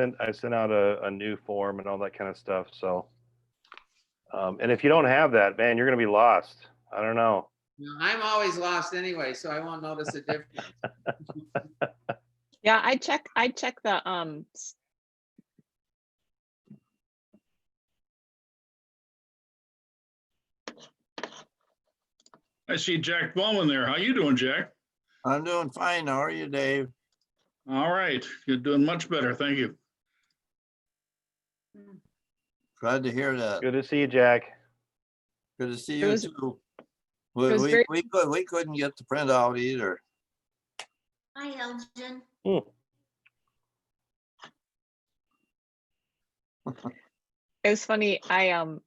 sent out a new form and all that kind of stuff. So, and if you don't have that, man, you're going to be lost. I don't know. No, I'm always lost anyway, so I won't notice a difference. Yeah, I check the I see Jack Bowman there. How you doing, Jack? I'm doing fine. How are you, Dave? All right. You're doing much better. Thank you. Glad to hear that. Good to see you, Jack. Good to see It you was- too. was We, very- we couldn't get the printout either. Hi, Elgin. it was funny. We're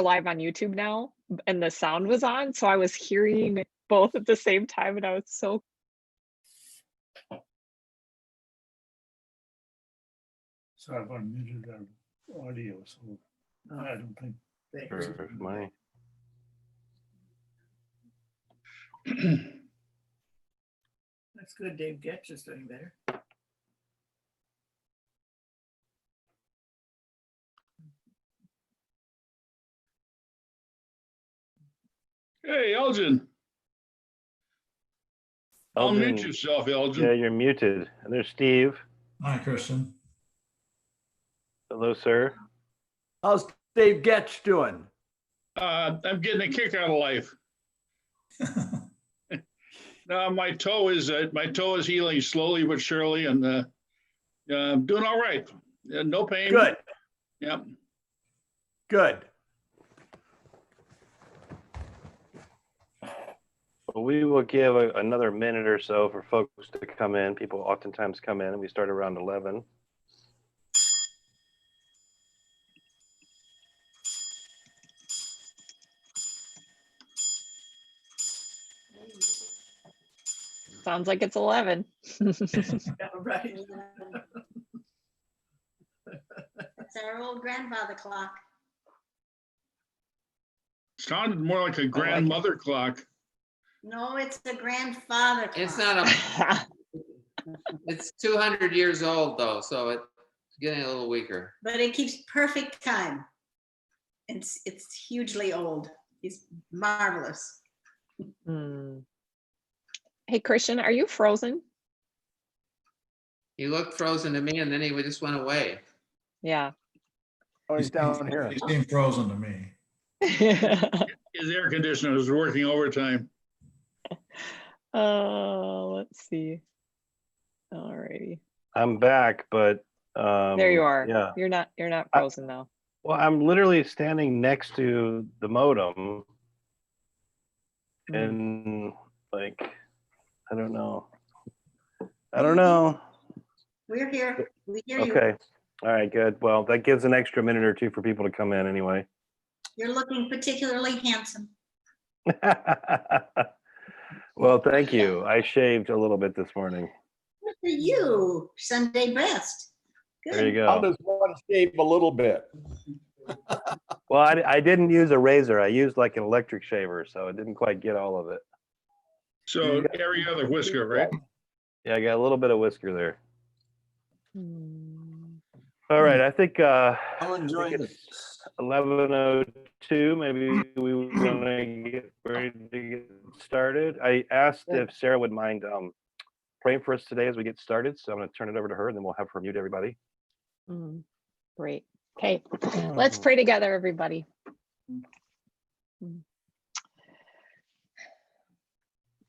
live on YouTube now, and the sound was on, so I was hearing both at the same time, and I was so. So I've unmuted our audio, so I don't think. For my That's good. Dave Getch is doing better. Hey, Elgin. Elgin. Unmute yourself, Elgin. Yeah, you're muted. And there's Steve. Hi, Christian. Hello, sir. How's Dave Getch doing? I'm getting a kick out of life. No, my toe is healing slowly but surely, and I'm doing all right. No pain. Good, Yep. good. Well, we will give another minute or so for folks to come in. People oftentimes come in, and we start around 11. Sounds like it's 11. Yeah, right. That's our old grandfather clock. Sounded more like a grandmother clock. No, it's the grandfather clock. It's not a, it's 200 years old though, so it's getting a little weaker. But it keeps perfect time. It's hugely old. It's marvelous. Hmm. Hey, Christian, are you frozen? He looked frozen to me and then he just went away. Yeah. Oh, he's down here. He seemed frozen to me. His air conditioner is working overtime. Let's see. All righty. I'm back, but There you are. Yeah. You're not frozen now. Well, I'm literally standing next to the modem, and like, I don't know. We're here. We hear you. Okay. All right, good. Well, that gives an extra minute or two for people to come in anyway. You're looking particularly handsome. Well, thank you. I shaved a little bit this morning. Good for you. Sunday best. There you Good. How go. does one shave a little bit? Well, I didn't use a razor. I used like an electric shaver, so it didn't quite get all of it. So every other whisker, right? Yeah, I got a little bit of whisker there. Hmm. All right, I think I'm enjoying it. it's 11:02. Maybe we want to get ready to get started. I asked if Sarah would mind praying for us today as we get started, so I'm going to turn it over to her, and then we'll have her mute everybody. Great. Okay, let's pray together, everybody.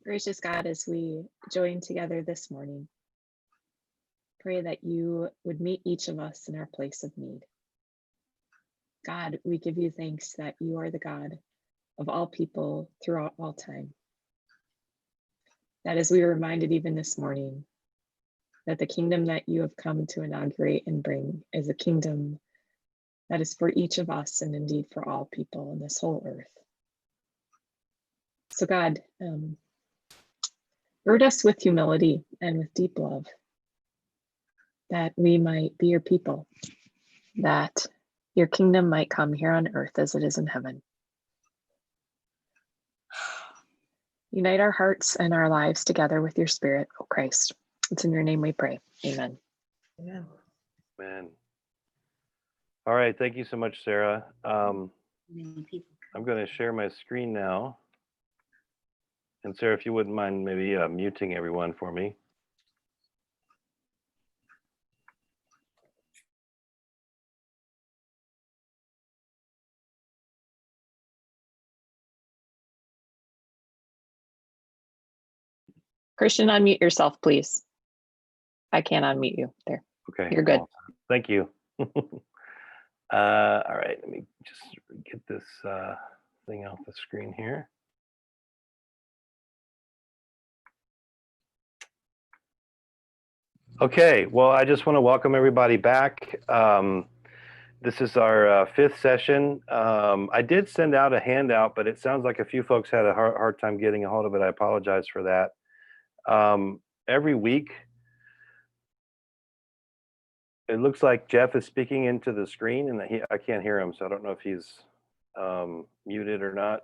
Gracious God, as we join together this morning, pray that you would meet each of us in our place of need. God, we give you thanks that you are the God of all people throughout all time. That as we were reminded even this morning, that the kingdom that you have come to inaugurate and bring is a kingdom that is for each of us and indeed for all people in this whole earth. So God, gird us with humility and with deep love, that we might be your people, that your kingdom might come here on earth as it is in heaven. Unite our hearts and our lives together with your Spirit, O Christ. It's in your name we pray. Amen. Amen. Man. All right. Thank you so much, Sarah. Many people. I'm going to share my screen now. And Sarah, if you wouldn't mind maybe muting everyone for me. Christian, unmute yourself, please. I can't unmute you there. Okay. You're good. Well, thank you. All right. Let me just get this thing off the screen here. Okay. Well, I just want to welcome everybody back. This is our fifth session. I did send out a handout, but it sounds like a few folks had a hard time getting a hold of it. I apologize for that. Every week, it looks like Jeff is speaking into the screen, and I can't hear him, so I don't know if he's muted or not.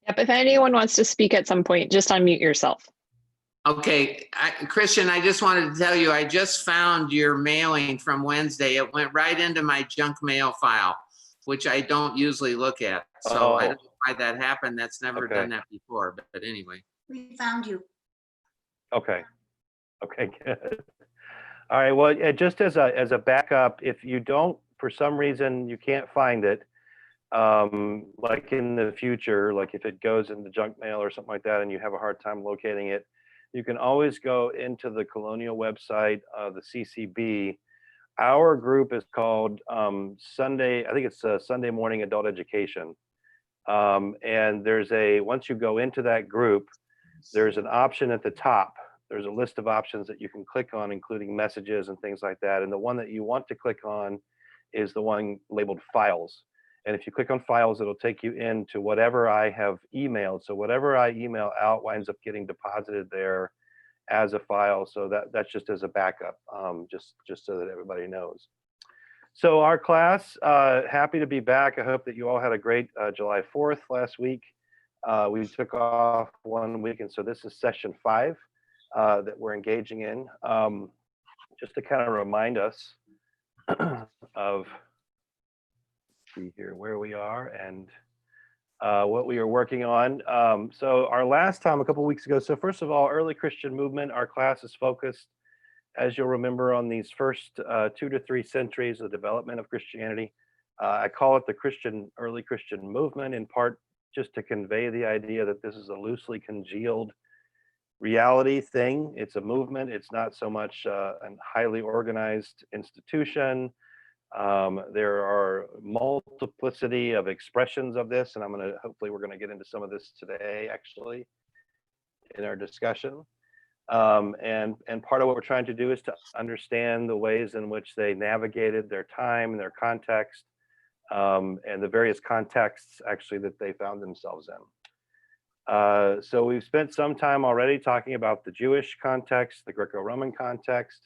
Yep, if anyone wants to speak at some point, just unmute yourself. Okay, Christian, I just wanted to tell you, I just found your mailing from Wednesday. It went right into my junk mail file, which I don't usually look at. So I don't know why that happened. That's never done that before, but anyway. We found you. Okay. Okay, good. All right, well, just as a backup, if you don't, for some reason, you can't find it, like in the future, like if it goes in the junk mail or something like that, and you have a hard time locating it, you can always go into the Colonial website, the CCB. Our group is called Sunday, I think it's Sunday Morning Adult Education. And once you go into that group, there's an option at the top. There's a list of options that you can click on, including messages and things like that. And the one that you want to click on is the one labeled Files. And if you click on Files, it'll take you into whatever I have emailed. So whatever I email out winds up getting deposited there as a file. So that's just as a backup, just so that everybody knows. So our class, happy to be back. I hope that you all had a great July 4th last week. We took off 1 week, and so this is session 5 that we're engaging in. Just to kind of remind us of where we are and what we are working on. So our last time, a couple weeks ago, so first of all, early Christian movement, our class is focused, as you'll remember, on these first 2 to 3 centuries of the development of Christianity. I call it the early Christian movement, in part just to convey the idea that this is a loosely congealed reality thing. It's a movement. It's not so much a highly organized institution. There are multiplicity of expressions of this, and hopefully we're going to get into some of this today, actually, in our discussion. And part of what we're trying to do is to understand the ways in which they navigated their time and their context, and the various contexts, actually, that they found themselves in. So we've spent some time already talking about the Jewish context, the Greco-Roman context.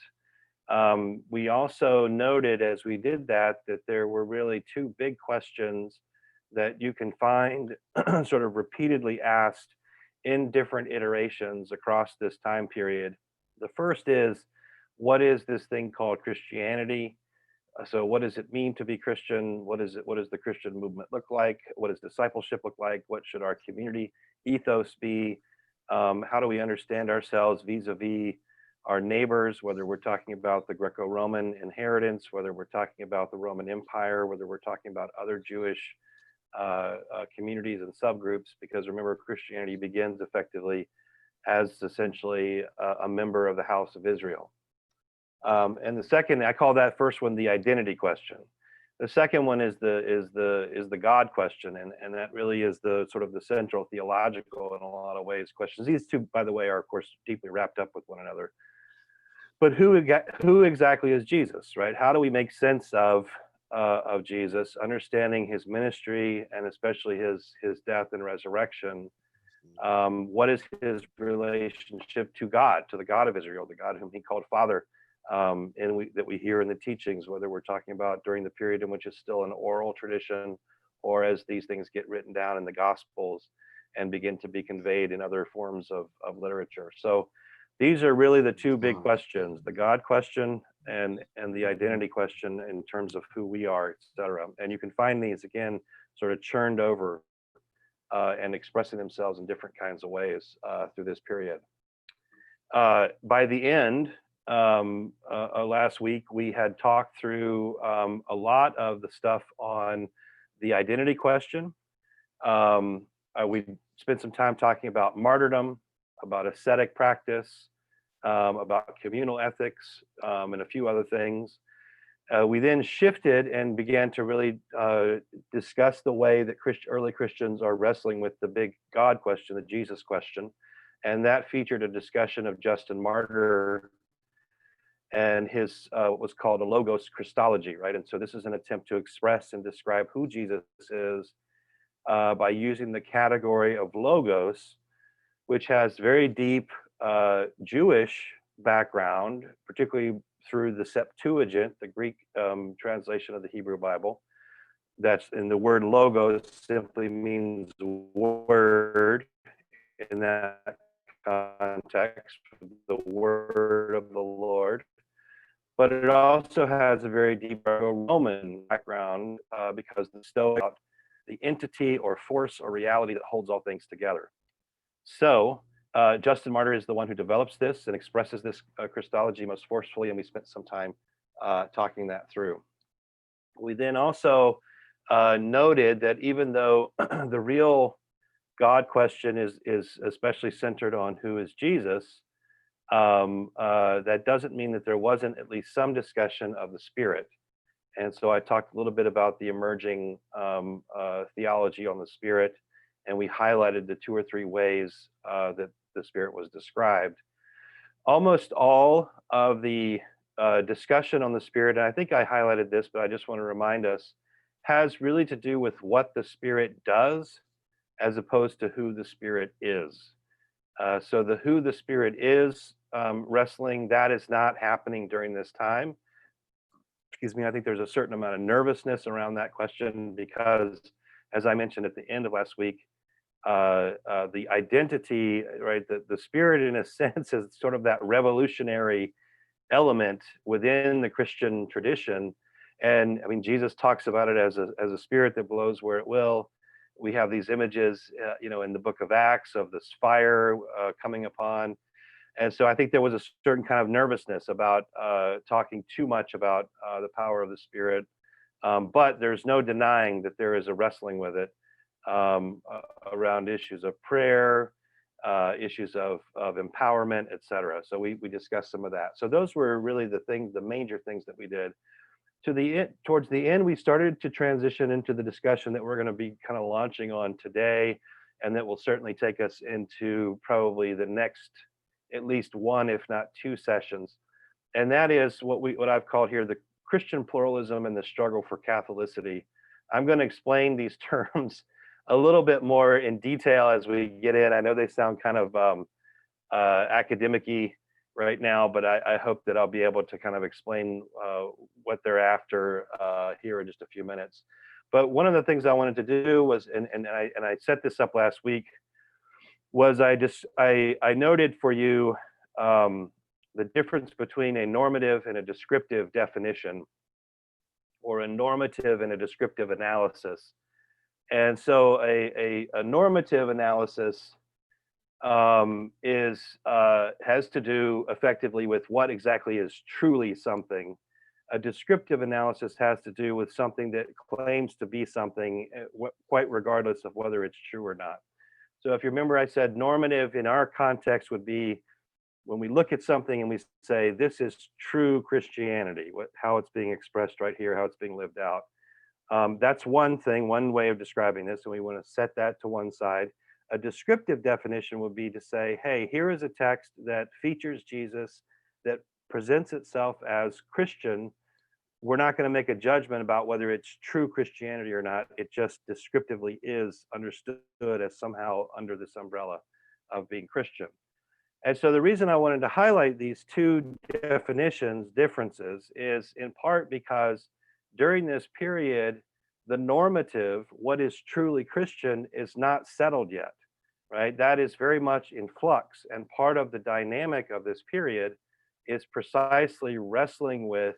We also noted as we did that there were really 2 big questions that you can find sort of repeatedly asked in different iterations across this time period. The first is, what is this thing called Christianity? So what does it mean to be Christian? What does the Christian movement look like? What does discipleship look like? What should our community ethos be? How do we understand ourselves vis-a-vis our neighbors, whether we're talking about the Greco-Roman inheritance, whether we're talking about the Roman Empire, whether we're talking about other Jewish communities and subgroups, because remember, Christianity begins effectively as essentially a member of the house of Israel. And the second, I call that first one the identity question. The second one is the God question, and that really is the sort of the central theological, in a lot of ways, questions. These 2, by the way, are of course deeply wrapped up with one another. But who exactly is Jesus, right? How do we make sense of Jesus, understanding his ministry and especially his death and resurrection? What is his relationship to God, to the God of Israel, the God whom he called Father, that we hear in the teachings, whether we're talking about during the period in which it's still an oral tradition, or as these things get written down in the Gospels and begin to be conveyed in other forms of literature. So these are really the 2 big questions, the God question and the identity question in terms of who we are, etc. And you can find these again sort of churned over and expressing themselves in different kinds of ways through this period. By the end, last week, we had talked through a lot of the stuff on the identity question. We spent some time talking about martyrdom, about ascetic practice, about communal ethics, and a few other things. We then shifted and began to really discuss the way that early Christians are wrestling with the big God question, the Jesus question. And that featured a discussion of Justin Martyr and his what was called a logos Christology, right? And so this is an attempt to express and describe who Jesus is by using the category of logos, which has very deep Jewish background, particularly through the Septuagint, the Greek translation of the Hebrew Bible. That's, and the word logos simply means word in that context, the word of the Lord. But it also has a very deep Roman background because the Stoics about the entity or force or reality that holds all things together. So Justin Martyr is the one who develops this and expresses this Christology most forcefully, and we spent some time talking that through. We then also noted that even though the real God question is especially centered on who is Jesus, that doesn't mean that there wasn't at least some discussion of the Spirit. And so I talked a little bit about the emerging theology on the Spirit, and we highlighted the 2 or 3 ways that the Spirit was described. Almost all of the discussion on the Spirit, and I think I highlighted this, but I just want to remind us, has really to do with what the Spirit does as opposed to who the Spirit is. So the who the Spirit is wrestling, that is not happening during this time. Excuse me, I think there's a certain amount of nervousness around that question because, as I mentioned at the end of last week, the identity, right, the Spirit in a sense is sort of that revolutionary element within the Christian tradition. And I mean, Jesus talks about it as a spirit that blows where it will. We have these images, in the book of Acts of this fire coming upon. And so I think there was a certain kind of nervousness about talking too much about the power of the Spirit. But there's no denying that there is a wrestling with it around issues of prayer, issues of empowerment, etc. So we discussed some of that. So those were really the major things that we did. Towards the end, we started to transition into the discussion that we're going to be kind of launching on today, and that will certainly take us into probably the next at least 1, if not 2 sessions. And that is what I've called here the Christian pluralism and the struggle for Catholicity. I'm going to explain these terms a little bit more in detail as we get in. I know they sound kind of academic-y right now, but I hope that I'll be able to kind of explain what they're after here in just a few minutes. But one of the things I wanted to do was, and I set this up last week, was I noted for you the difference between a normative and a descriptive definition, or a normative and a descriptive analysis. And so a normative analysis has to do effectively with what exactly is truly something. A descriptive analysis has to do with something that claims to be something, quite regardless of whether it's true or not. So if you remember, I said normative in our context would be when we look at something and we say, this is true Christianity, how it's being expressed right here, how it's being lived out. That's one thing, one way of describing this, and we want to set that to one side. A descriptive definition would be to say, hey, here is a text that features Jesus, that presents itself as Christian. We're not going to make a judgment about whether it's true Christianity or not. It just descriptively is understood as somehow under this umbrella of being Christian. And so the reason I wanted to highlight these 2 differences is in part because during this period, the normative, what is truly Christian, is not settled yet, right? That is very much in flux. And part of the dynamic of this period is precisely wrestling with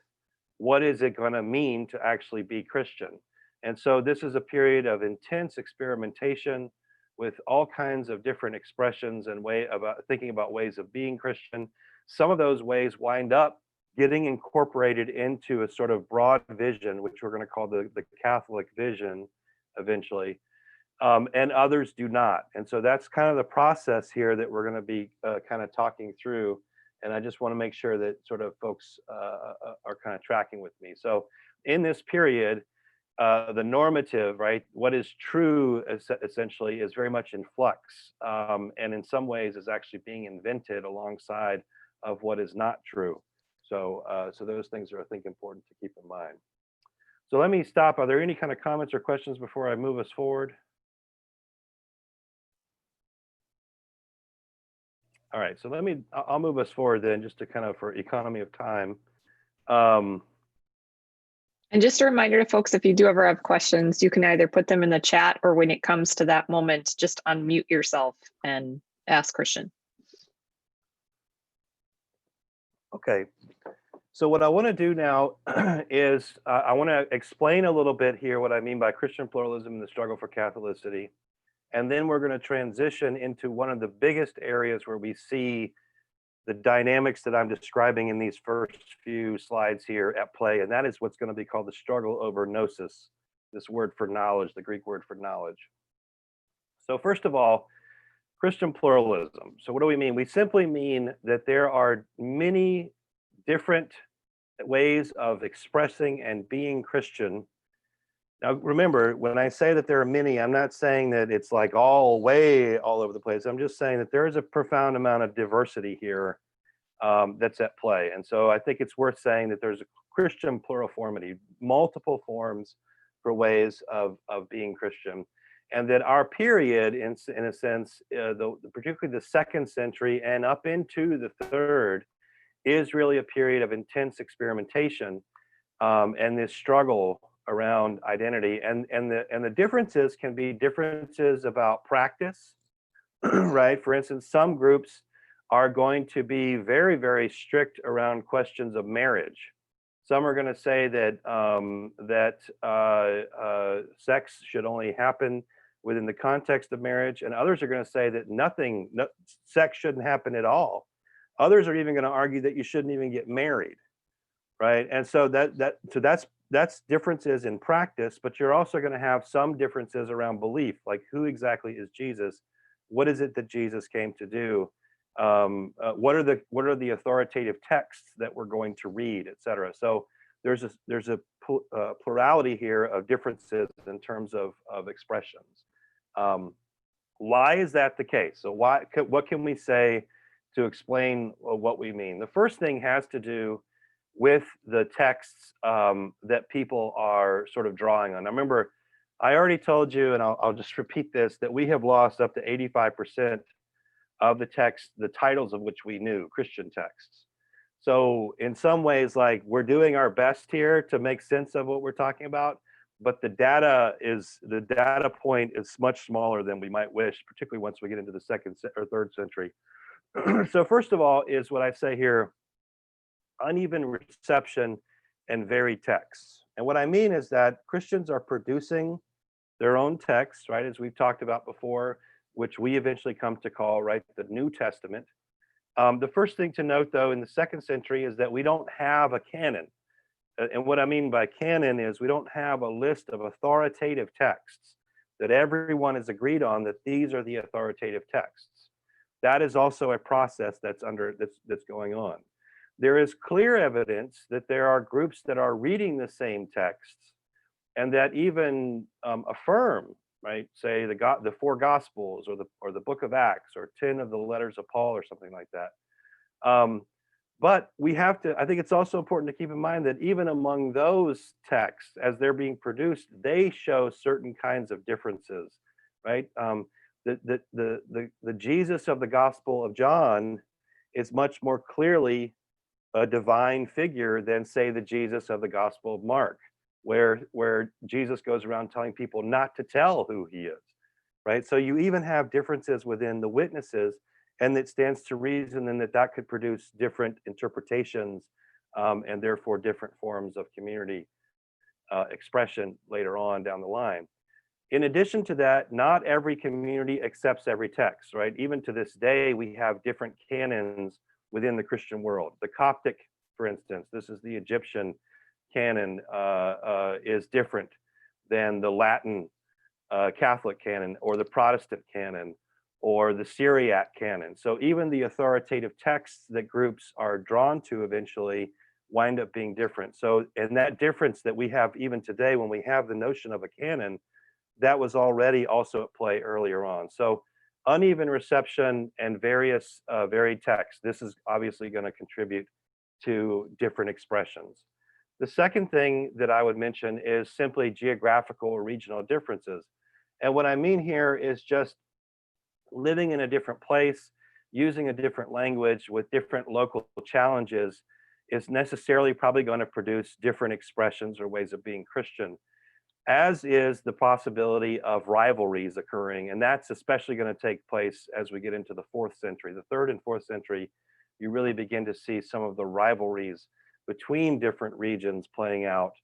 what is it going to mean to actually be Christian. And so this is a period of intense experimentation with all kinds of different expressions and way about thinking about ways of being Christian. Some of those ways wind up getting incorporated into a sort of broad vision, which we're going to call the Catholic vision eventually, and others do not. And so that's kind of the process here that we're going to be kind of talking through. And I just want to make sure that sort of folks are kind of tracking with me. So in this period, the normative, right, what is true essentially is very much in flux, and in some ways is actually being invented alongside of what is not true. So, so those things are, I think, important to keep in mind. So let me stop. Are there any kind of comments or questions before I move us forward? All right, so I'll move us forward then, just to kind of, for economy of time. And just a reminder to folks, if you do ever have questions, you can either put them in the chat, or when it comes to that moment, just unmute yourself and ask Christian. Okay, so what I want to do now is I want to explain a little bit here what I mean by Christian pluralism and the struggle for Catholicity. And then we're going to transition into one of the biggest areas where we see the dynamics that I'm describing in these first few slides here at play. And that is what's going to be called the struggle over gnosis, this word for knowledge, the Greek word for knowledge. So first of all, Christian pluralism. So what do we mean? We simply mean that there are many different ways of expressing and being Christian. Now, remember, when I say that there are many, I'm not saying that it's like all over the place. I'm just saying that there is a profound amount of diversity here that's at play. And so I think it's worth saying that there's a Christian pluriformity, multiple forms for ways of being Christian. And that our period, in a sense, particularly the 2nd century and up into the 3rd, is really a period of intense experimentation and this struggle around identity, and the differences can be differences about practice, right? For instance, some groups are going to be very, very strict around questions of marriage. Some are going to say that sex should only happen within the context of marriage, and others are going to say that sex shouldn't happen at all. Others are even going to argue that you shouldn't even get married, right? And so that's differences in practice, but you're also going to have some differences around belief, like who exactly is Jesus? What is it that Jesus came to do? What are the authoritative texts that we're going to read, et cetera? So there's a plurality here of differences in terms of expressions. Why is that the case? So what can we say to explain what we mean? The first thing has to do with the texts that people are sort of drawing on. Now, remember, I already told you, and I'll just repeat this, that we have lost up to 85% of the text, the titles of which we knew, Christian texts. So in some ways, like, we're doing our best here to make sense of what we're talking about, but the data point is much smaller than we might wish, particularly once we get into the 2nd or 3rd century. So first of all is what I say here, uneven reception and varied texts. And what I mean is that Christians are producing their own texts, right, as we've talked about before, which we eventually come to call, right, the New Testament. The first thing to note, though, in the 2nd century is that we don't have a canon. And what I mean by canon is we don't have a list of authoritative texts that everyone is agreed on that these are the authoritative texts. That is also a process that's going on. There is clear evidence that there are groups that are reading the same texts and that even affirm, right, say the 4 Gospels or the Book of Acts or 10 of the letters of Paul or something like that. But we have to, I think it's also important to keep in mind that even among those texts, as they're being produced, they show certain kinds of differences, right? The Jesus of the Gospel of John is much more clearly a divine figure than, say, the Jesus of the Gospel of Mark, where Jesus goes around telling people not to tell who he is, right? So you even have differences within the witnesses, and it stands to reason then that could produce different interpretations and therefore different forms of community expression later on down the line. In addition to that, not every community accepts every text, right? Even to this day, we have different canons within the Christian world. The Coptic, for instance, this is the Egyptian canon, is different than the Latin Catholic canon or the Protestant canon or the Syriac canon. So even the authoritative texts that groups are drawn to eventually wind up being different. So, and that difference that we have even today when we have the notion of a canon, that was already also at play earlier on. So uneven reception and various varied texts, this is obviously going to contribute to different expressions. The second thing that I would mention is simply geographical or regional differences. And what I mean here is just living in a different place, using a different language with different local challenges is necessarily probably going to produce different expressions or ways of being Christian, as is the possibility of rivalries occurring. And that's especially going to take place as we get into the 4th century. The 3rd and 4th century, you really begin to see some of the rivalries between different regions playing out,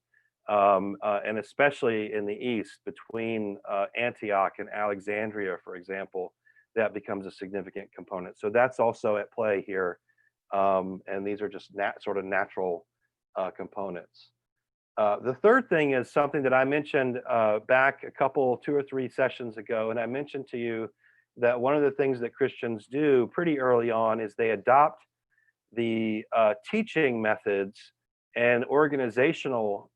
and especially in the East, between Antioch and Alexandria, for example, that becomes a significant component. So that's also at play here. And these are just sort of natural components. The third thing is something that I mentioned back a couple, 2 or 3 sessions ago, and I mentioned to you that one of the things that Christians do pretty early on is they adopt the teaching methods and organizational,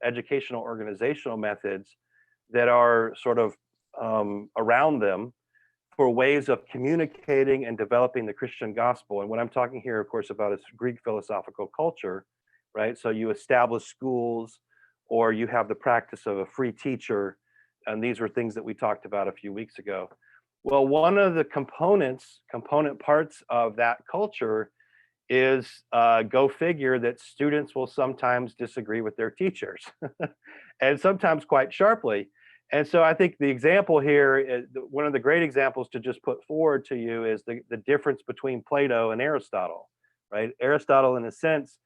educational organizational methods that are sort of around them for ways of communicating and developing the Christian gospel. And what I'm talking here, of course, about is Greek philosophical culture, right? So you establish schools, or you have the practice of a free teacher. And these were things that we talked about a few weeks ago. Well, one of the component parts of that culture is go figure that students will sometimes disagree with their teachers and sometimes quite sharply. And so I think the example here is one of the great examples to just put forward to you is the difference between Plato and Aristotle, right? Aristotle, in a sense,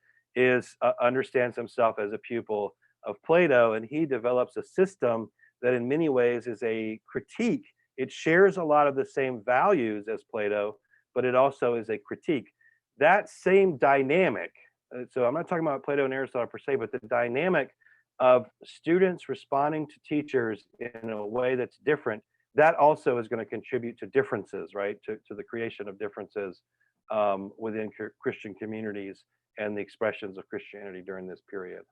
understands himself as a pupil of Plato, and he develops a system that in many ways is a critique. It shares a lot of the same values as Plato, but it also is a critique. That same dynamic, so I'm not talking about Plato and Aristotle per se, but the dynamic of students responding to teachers in a way that's different, that also is going to contribute to differences, right? To the creation of differences within Christian communities and the expressions of Christianity during this period.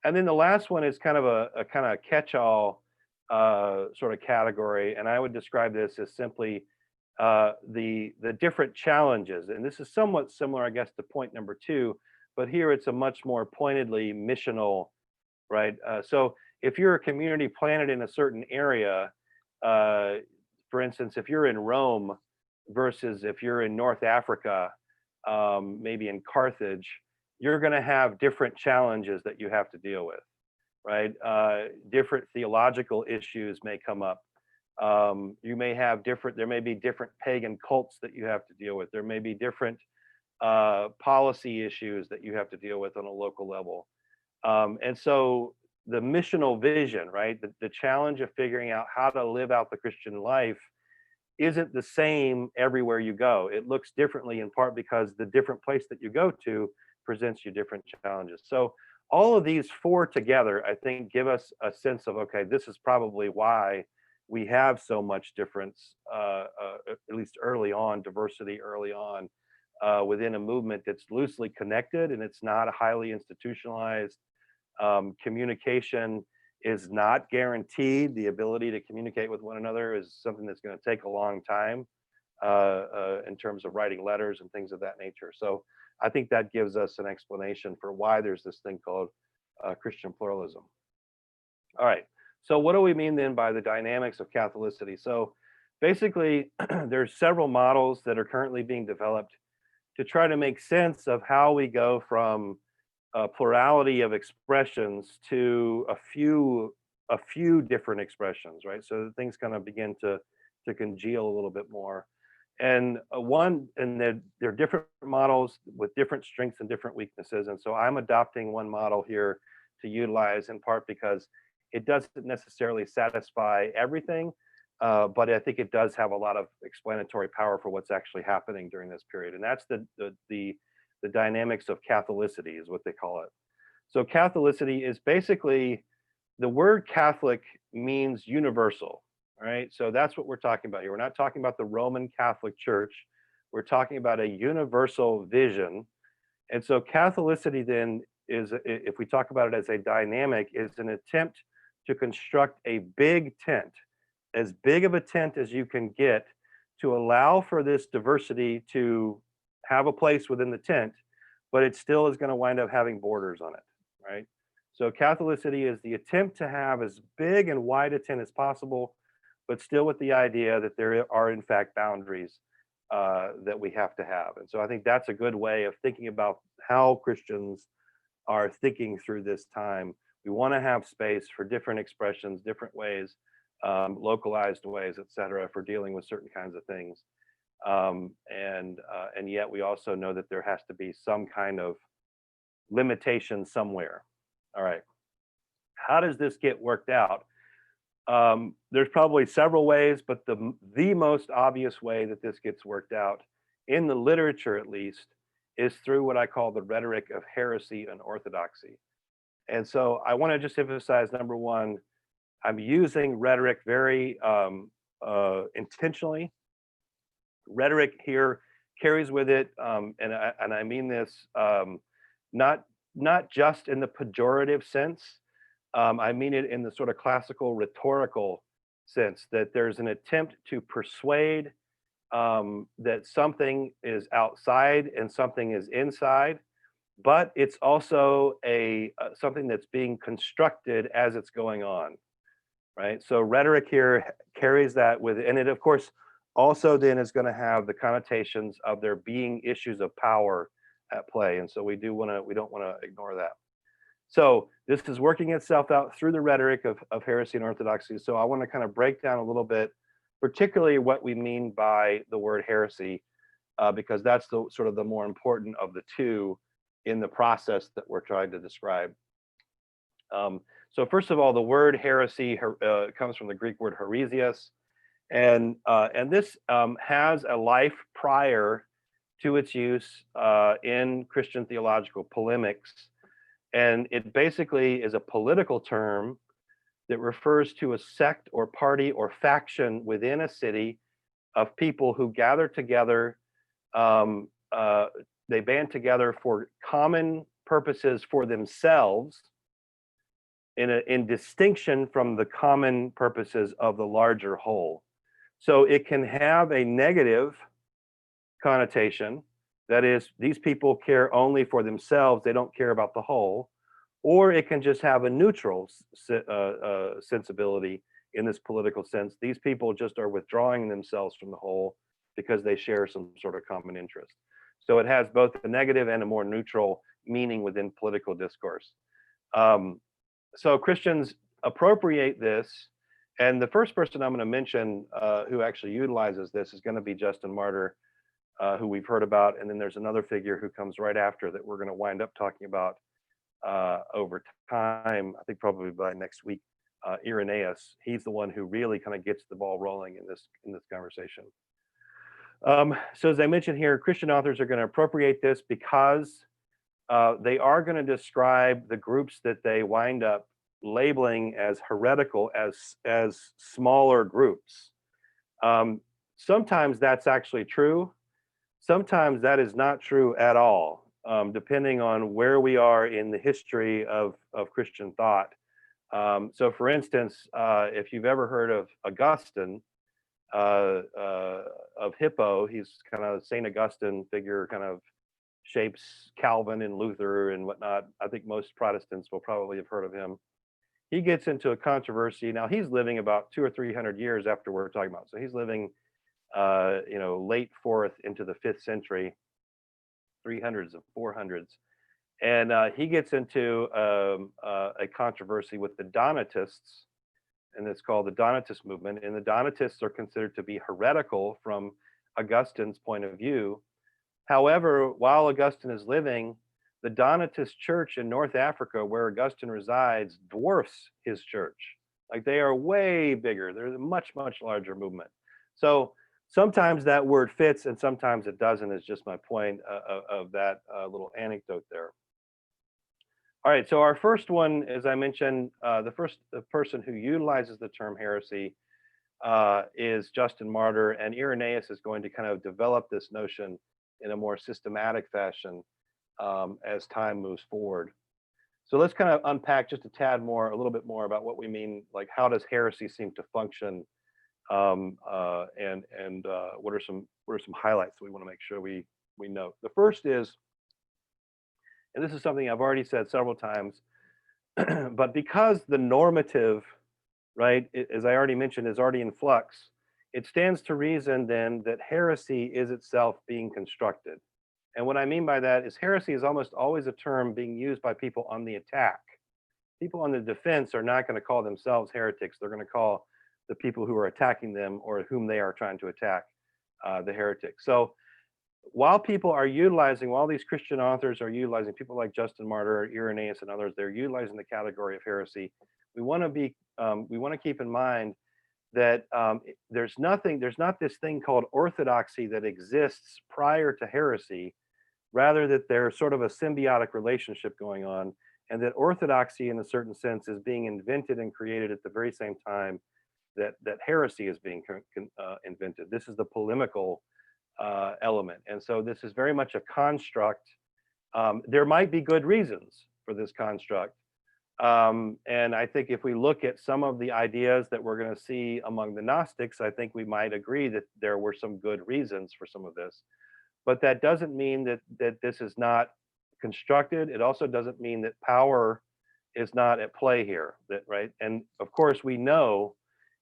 And then the last one is kind of a kind of catch-all sort of category, and I would describe this as simply the different challenges. And this is somewhat similar, I guess, to point number 2, but here it's a much more pointedly missional, right? So if you're a community planted in a certain area, for instance, if you're in Rome versus if you're in North Africa, maybe in Carthage, you're going to have different challenges that you have to deal with, right? Different theological issues may come up. You may have there may be different pagan cults that you have to deal with. There may be different policy issues that you have to deal with on a local level. And so the missional vision, right? The challenge of figuring out how to live out the Christian life isn't the same everywhere you go. It looks differently in part because the different place that you go to presents you different challenges. So all of these 4 together, I think, give us a sense of, okay, this is probably why we have so much difference, at least early on, diversity early on, within a movement that's loosely connected and it's not a highly institutionalized. Communication is not guaranteed. The ability to communicate with one another is something that's going to take a long time in terms of writing letters and things of that nature. So I think that gives us an explanation for why there's this thing called Christian pluralism. All right. So what do we mean then by the dynamics of Catholicity? So basically, there's several models that are currently being developed to try to make sense of how we go from a plurality of expressions to a few different expressions, right? So things kind of begin to congeal a little bit more. and they're different models with different strengths and different weaknesses. And so I'm adopting one model here to utilize, in part because it doesn't necessarily satisfy everything, but I think it does have a lot of explanatory power for what's actually happening during this period. And that's the dynamics of Catholicity, is what they call it. So Catholicity is basically, the word Catholic means universal, right? So that's what we're talking about here. We're not talking about the Roman Catholic Church. We're talking about a universal vision. And so Catholicity then is, if we talk about it as a dynamic, is an attempt to construct a big tent, as big of a tent as you can get, to allow for this diversity to have a place within the tent, but it still is going to wind up having borders on it, right? So Catholicity is the attempt to have as big and wide a tent as possible, but still with the idea that there are in fact boundaries that we have to have. And so I think that's a good way of thinking about how Christians are thinking through this time. We want to have space for different expressions, different ways, localized ways, et cetera, for dealing with certain kinds of things. And yet we also know that there has to be some kind of limitation somewhere. All right. How does this get worked out? There's probably several ways, but the most obvious way that this gets worked out, in the literature at least, is through what I call the rhetoric of heresy and orthodoxy. And so I want to just emphasize, number one, I'm using rhetoric very intentionally. Rhetoric here carries with it, and I mean this not just in the pejorative sense. I mean it in the sort of classical rhetorical sense, that there's an attempt to persuade that something is outside and something is inside, but it's also something that's being constructed as it's going on, right? So rhetoric here carries that with it, and it of course also then is going to have the connotations of there being issues of power at play, and so we don't want to ignore that. So this is working itself out through the rhetoric of heresy and orthodoxy. So I want to kind of break down a little bit, particularly what we mean by the word heresy, because that's the sort of the more important of the two in the process that we're trying to describe. So first of all, the word heresy comes from the Greek word heresias, and this has a life prior to its use in Christian theological polemics. And it basically is a political term that refers to a sect or party or faction within a city of people who gather together. They band together for common purposes for themselves, in distinction from the common purposes of the larger whole. So it can have a negative connotation. That is, these people care only for themselves, they don't care about the whole. Or it can just have a neutral sensibility in this political sense. These people just are withdrawing themselves from the whole because they share some sort of common interest. So it has both a negative and a more neutral meaning within political discourse. So Christians appropriate this, and the first person I'm going to mention who actually utilizes this is going to be Justin Martyr, who we've heard about, and then there's another figure who comes right after that we're going to wind up talking about over time. I think probably by next week, Irenaeus. He's the one who really kind of gets the ball rolling in this conversation. So as I mentioned here, Christian authors are going to appropriate this because they are going to describe the groups that they wind up labeling as heretical as smaller groups. Sometimes that's actually true. Sometimes that is not true at all, depending on where we are in the history of Christian thought. So for instance, if you've ever heard of Augustine of Hippo, he's kind of St. Augustine figure, kind of shapes Calvin and Luther and whatnot. I think most Protestants will probably have heard of him. He gets into a controversy. Now he's living about 200 or 300 years after we're talking about. So he's living late 4th into the 5th century, 300s and 400s. And he gets into a controversy with the Donatists, and it's called the Donatist movement. And the Donatists are considered to be heretical from Augustine's point of view. However, while Augustine is living, the Donatist church in North Africa, where Augustine resides, dwarfs his church. Like they are way bigger. They're a much, much larger movement. So sometimes that word fits and sometimes it doesn't, is just my point of that little anecdote there. All right, so our first one, as I mentioned, the person who utilizes the term heresy is Justin Martyr, and Irenaeus is going to kind of develop this notion in a more systematic fashion as time moves forward. So let's kind of unpack just a tad more, a little bit more about what we mean, like how does heresy seem to function, and what are some highlights that we want to make sure we note. The first is, and this is something I've already said several times, but because the normative, right, as I already mentioned, is already in flux, it stands to reason then that heresy is itself being constructed. And what I mean by that is heresy is almost always a term being used by people on the attack. People on the defense are not going to call themselves heretics. They're going to call the people who are attacking them or whom they are trying to attack the heretics. So while these Christian authors are utilizing, people like Justin Martyr, Irenaeus, and others, they're utilizing the category of heresy. We want to keep in mind that there's not this thing called orthodoxy that exists prior to heresy, rather that there's sort of a symbiotic relationship going on, and that orthodoxy in a certain sense is being invented and created at the very same time that heresy is being invented. This is the polemical element, and so this is very much a construct. There might be good reasons for this construct, and I think if we look at some of the ideas that we're going to see among the Gnostics, I think we might agree that there were some good reasons for some of this. But that doesn't mean that this is not constructed. It also doesn't mean that power is not at play here, right? And of course, we know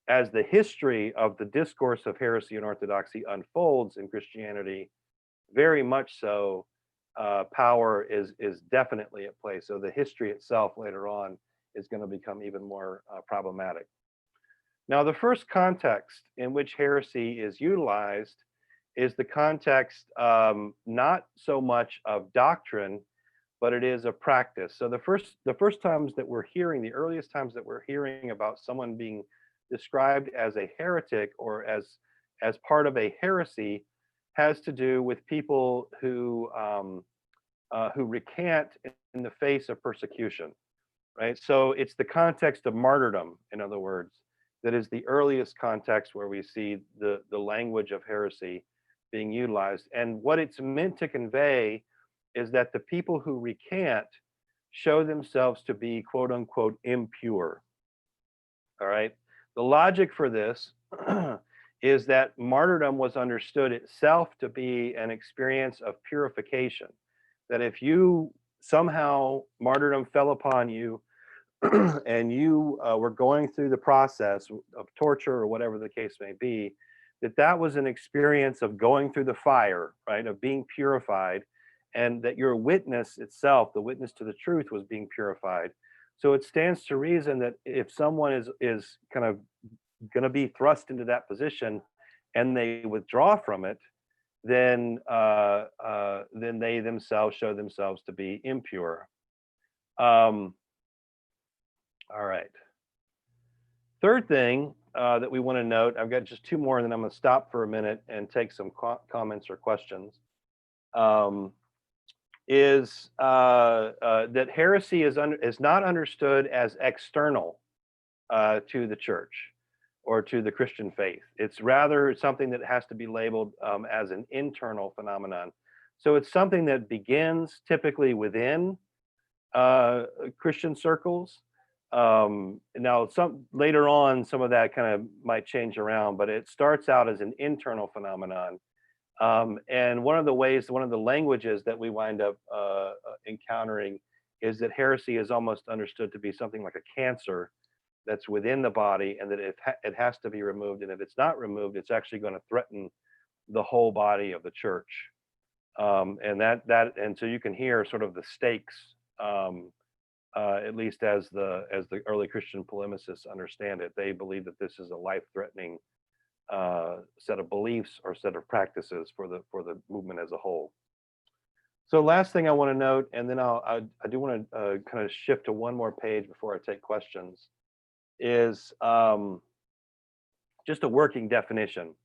as the history of the discourse of heresy and orthodoxy unfolds in Christianity, very much so, power is definitely at play. So the history itself later on is going to become even more problematic. Now, the first context in which heresy is utilized is the context not so much of doctrine, but it is a practice. So the first times that we're hearing, the earliest times that we're hearing about someone being described as a heretic or as part of a heresy has to do with people who recant in the face of persecution, right? So it's the context of martyrdom, in other words, that is the earliest context where we see the language of heresy being utilized. And what it's meant to convey is that the people who recant show themselves to be quote unquote impure. All right. The logic for this is that martyrdom was understood itself to be an experience of purification. That if you somehow martyrdom fell upon you and you were going through the process of torture or whatever the case may be, that was an experience of going through the fire, right, of being purified, and that your witness itself, the witness to the truth, was being purified. So it stands to reason that if someone is kind of going to be thrust into that position and they withdraw from it, then they themselves show themselves to be impure. All right. Third thing that we want to note, I've got just two more, and then I'm going to stop for a minute and take some comments or questions, is that heresy is not understood as external to the church or to the Christian faith. It's rather something that has to be labeled as an internal phenomenon. So it's something that begins typically within Christian circles. Now, later on, some of that kind of might change around, but it starts out as an internal phenomenon. And one of the languages that we wind up encountering is that heresy is almost understood to be something like a cancer that's within the body, and that it has to be removed. And if it's not removed, it's actually going to threaten the whole body of the church. And so you can hear sort of the stakes, at least as the early Christian polemicists understand it. They believe that this is a life-threatening set of beliefs or set of practices for the movement as a whole. So last thing I want to note, and then I do want to kind of shift to one more page before I take questions, is just a working definition.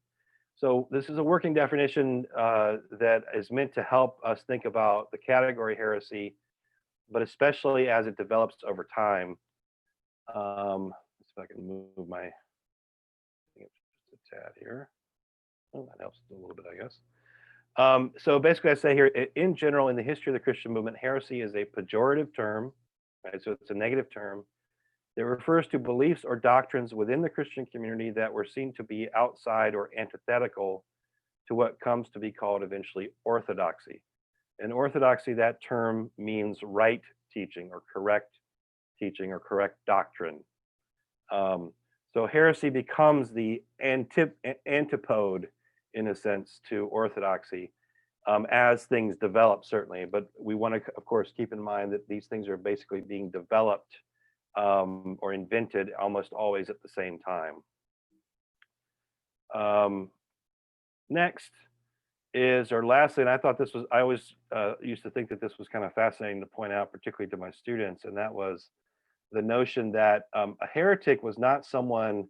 So this is a working definition that is meant to help us think about the category heresy, but especially as it develops over time. Let's see if I can move my just a tad here. Oh, that helps a little bit, I guess. So basically, I say here, in general, in the history of the Christian movement, heresy is a pejorative term, right? So it's a negative term that refers to beliefs or doctrines within the Christian community that were seen to be outside or antithetical to what comes to be called eventually orthodoxy. In orthodoxy, that term means right teaching or correct teaching or correct doctrine. So heresy becomes the antipode, in a sense, to orthodoxy as things develop, certainly. But we want to, of course, keep in mind that these things are basically being developed or invented almost always at the same time. Next is, or lastly, and I thought this was, I always used to think that this was kind of fascinating to point out, particularly to my students, and that was the notion that a heretic was not someone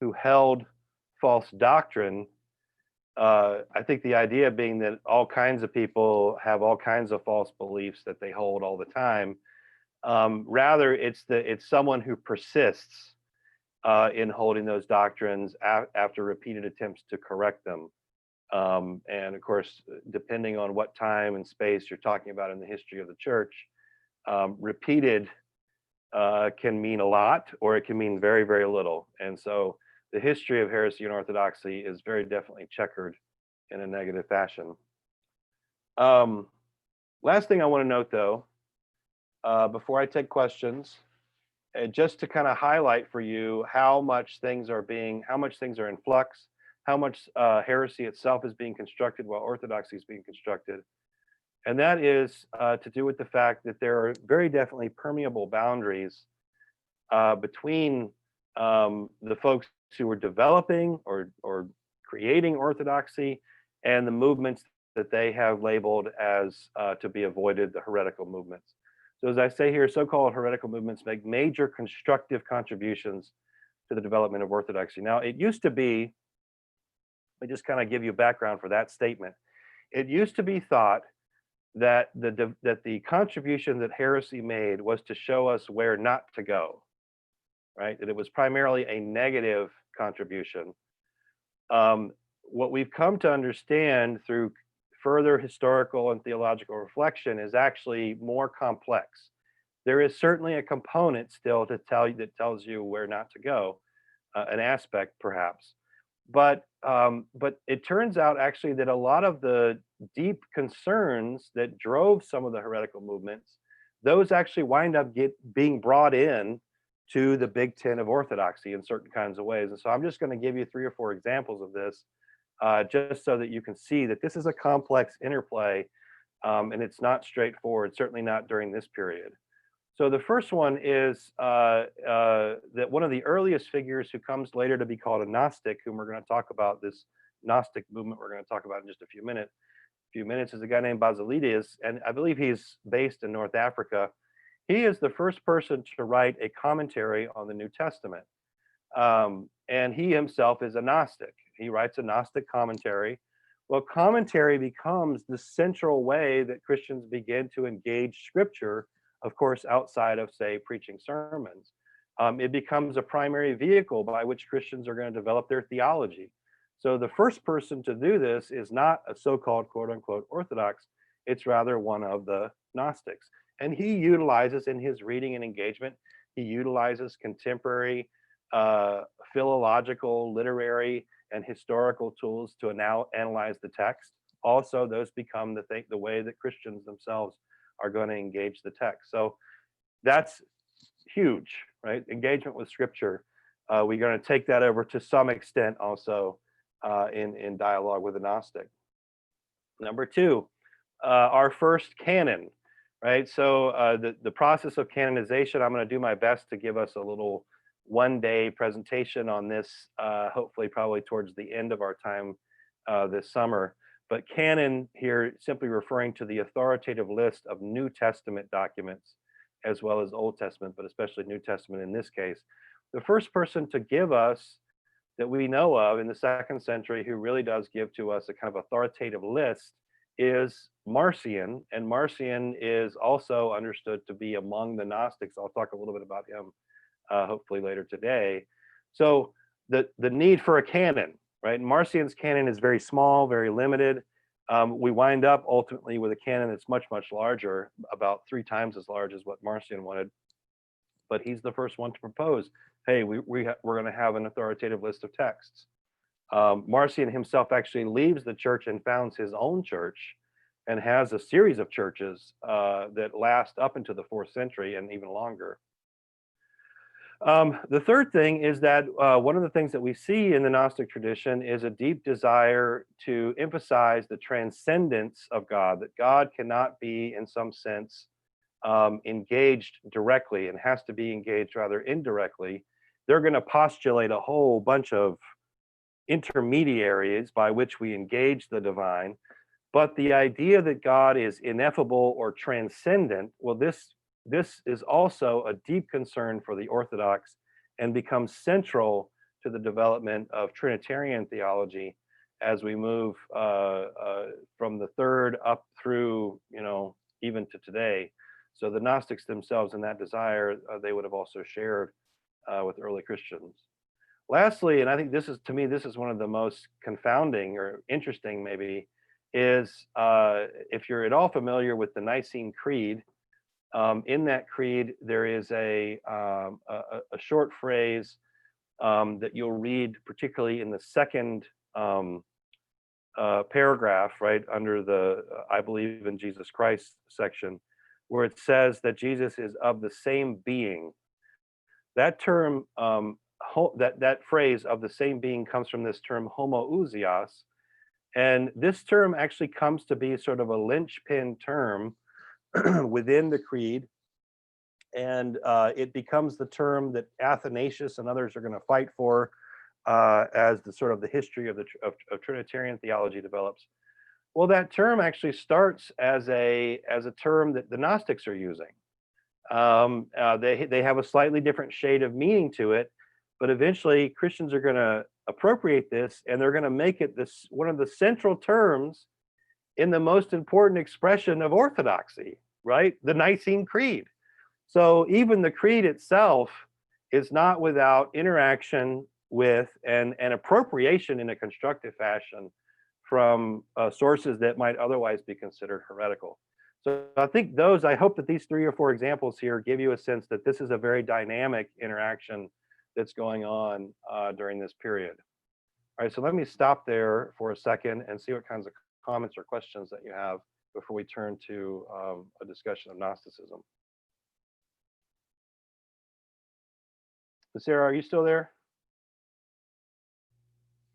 who held false doctrine. I think the idea being that all kinds of people have all kinds of false beliefs that they hold all the time. Rather, it's someone who persists in holding those doctrines after repeated attempts to correct them. And of course, depending on what time and space you're talking about in the history of the church, repeated can mean a lot, or it can mean very, very little. And so the history of heresy and orthodoxy is very definitely checkered in a negative fashion. Last thing I want to note, though, before I take questions, just to kind of highlight for you how much things are in flux, how much heresy itself is being constructed while orthodoxy is being constructed. And that is to do with the fact that there are very definitely permeable boundaries between the folks who are developing or creating orthodoxy and the movements that they have labeled as to be avoided, the heretical movements. So as I say here, so-called heretical movements make major constructive contributions to the development of orthodoxy. Now, it used to be, let me just kind of give you a background for that statement. It used to be thought that the contribution that heresy made was to show us where not to go, right? That it was primarily a negative contribution. What we've come to understand through further historical and theological reflection is actually more complex. There is certainly a component still that tells you where not to go, an aspect perhaps. But it turns out actually that a lot of the deep concerns that drove some of the heretical movements, those actually wind up being brought in to the Big Ten of orthodoxy in certain kinds of ways. And so I'm just going to give you 3 or 4 examples of this, just so that you can see that this is a complex interplay, and it's not straightforward, certainly not during this period. So the first one is that one of the earliest figures who comes later to be called a Gnostic, whom we're going to talk about, this Gnostic movement we're going to talk about in just a few minutes, is a guy named Basilides, and I believe he's based in North Africa. He is the first person to write a commentary on the New Testament, and he himself is a Gnostic. He writes a Gnostic commentary. Well, commentary becomes the central way that Christians begin to engage Scripture, of course, outside of, say, preaching sermons. It becomes a primary vehicle by which Christians are going to develop their theology. So the first person to do this is not a so-called quote-unquote Orthodox, it's rather one of the Gnostics. And he utilizes in his reading and engagement, he utilizes contemporary philological, literary, and historical tools to now analyze the text. Also, those become the way that Christians themselves are going to engage the text. So that's huge, right? Engagement with Scripture. We're going to take that over to some extent also in dialogue with the Gnostic. Number 2, our first canon, right? So the process of canonization, I'm going to do my best to give us a little one-day presentation on this, hopefully probably towards the end of our time this summer. But canon here simply referring to the authoritative list of New Testament documents, as well as Old Testament, but especially New Testament in this case. The first person to give us, that we know of in the 2nd century, who really does give to us a kind of authoritative list is Marcion. And Marcion is also understood to be among the Gnostics. I'll talk a little bit about him hopefully later today. So the need for a canon, right? Marcion's canon is very small, very limited. We wind up ultimately with a canon that's much, much larger, about 3 times as large as what Marcion wanted. But he's the first one to propose, hey, we're going to have an authoritative list of texts. Marcion himself actually leaves the church and founds his own church and has a series of churches that last up into the 4th century and even longer. The third thing is that one of the things that we see in the Gnostic tradition is a deep desire to emphasize the transcendence of God, that God cannot be, in some sense, engaged directly and has to be engaged rather indirectly. They're going to postulate a whole bunch of intermediaries by which we engage the divine. But the idea that God is ineffable or transcendent, well, this is also a deep concern for the Orthodox and becomes central to the development of Trinitarian theology as we move from the 3rd up through, even to today. So the Gnostics themselves, in that desire, they would have also shared with early Christians. Lastly, and I think this is one of the most confounding or interesting maybe, is if you're at all familiar with the Nicene Creed, in that creed there is a short phrase that you'll read, particularly in the 2nd paragraph, right under the I believe in Jesus Christ section, where it says that Jesus is of the same being. That term, that phrase of the same being comes from this term homoousios, and this term actually comes to be sort of a linchpin term within the creed, and it becomes the term that Athanasius and others are going to fight for as the sort of the history of Trinitarian theology develops. Well, that term actually starts as a term that the Gnostics are using. They have a slightly different shade of meaning to it, but eventually Christians are going to appropriate this, and they're going to make it this one of the central terms in the most important expression of orthodoxy, right? The Nicene Creed. So even the creed itself is not without interaction with and appropriation in a constructive fashion from sources that might otherwise be considered heretical. So I hope that these 3 or 4 examples here give you a sense that this is a very dynamic interaction that's going on during this period. All right, so let me stop there for a second and see what kinds of comments or questions that you have before we turn to a discussion of Gnosticism. Sarah, are you still there?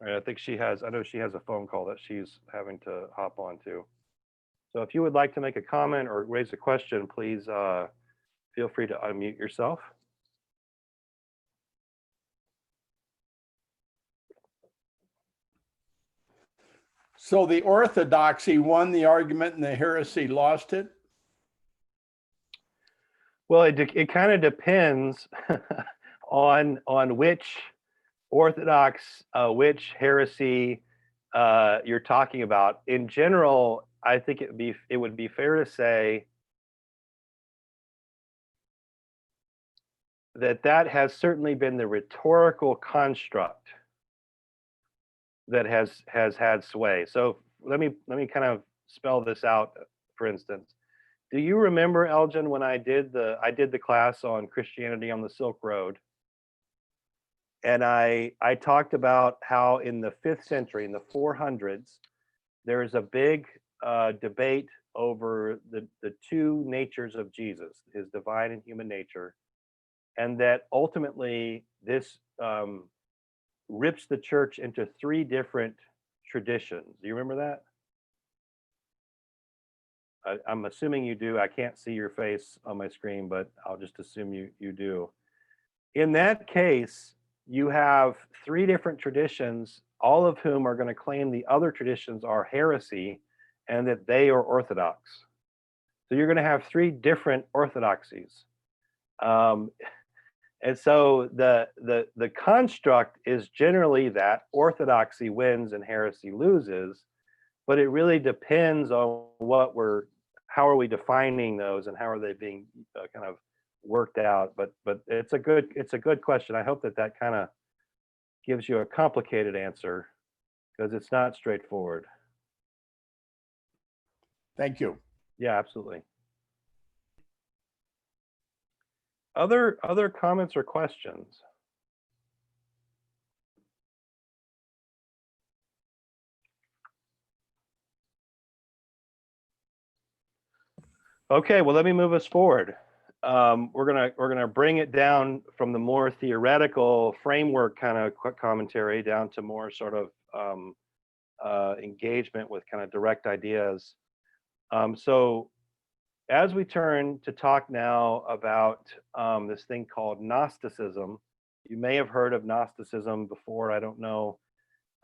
All right, I know she has a phone call that she's having to hop on to. So if you would like to make a comment or raise a question, please feel free to unmute yourself. So the orthodoxy won the argument and the heresy lost it? Well, it kind of depends on which orthodox, which heresy you're talking about. In general, I think it would be fair to say that has certainly been the rhetorical construct that has had sway. So let me kind of spell this out. For instance, do you remember, Elgin, when I did the class on Christianity on the Silk Road, and I talked about how in the 5th century, in the 400s, there's a big debate over the 2 natures of Jesus, his divine and human nature, and that ultimately this rips the church into 3 different traditions. Do you remember that? I'm assuming you do. I can't see your face on my screen, but I'll just assume you do. in that case, you have three different traditions, all of whom are going to claim the other traditions are heresy and that they are orthodox. So you're going to have three different orthodoxies. And so the construct is generally that orthodoxy wins and heresy loses, but it really depends on how are we defining those and how are they being kind of worked out. But it's a good question. I hope that kind of gives you a complicated answer because it's not straightforward. Thank you. Yeah, absolutely. Other comments or questions? Okay, well, let me move us forward. We're gonna bring it down from the more theoretical framework kind of commentary down to more sort of engagement with kind of direct ideas. So as we turn to talk now about this thing called Gnosticism, you may have heard of Gnosticism before. I don't know.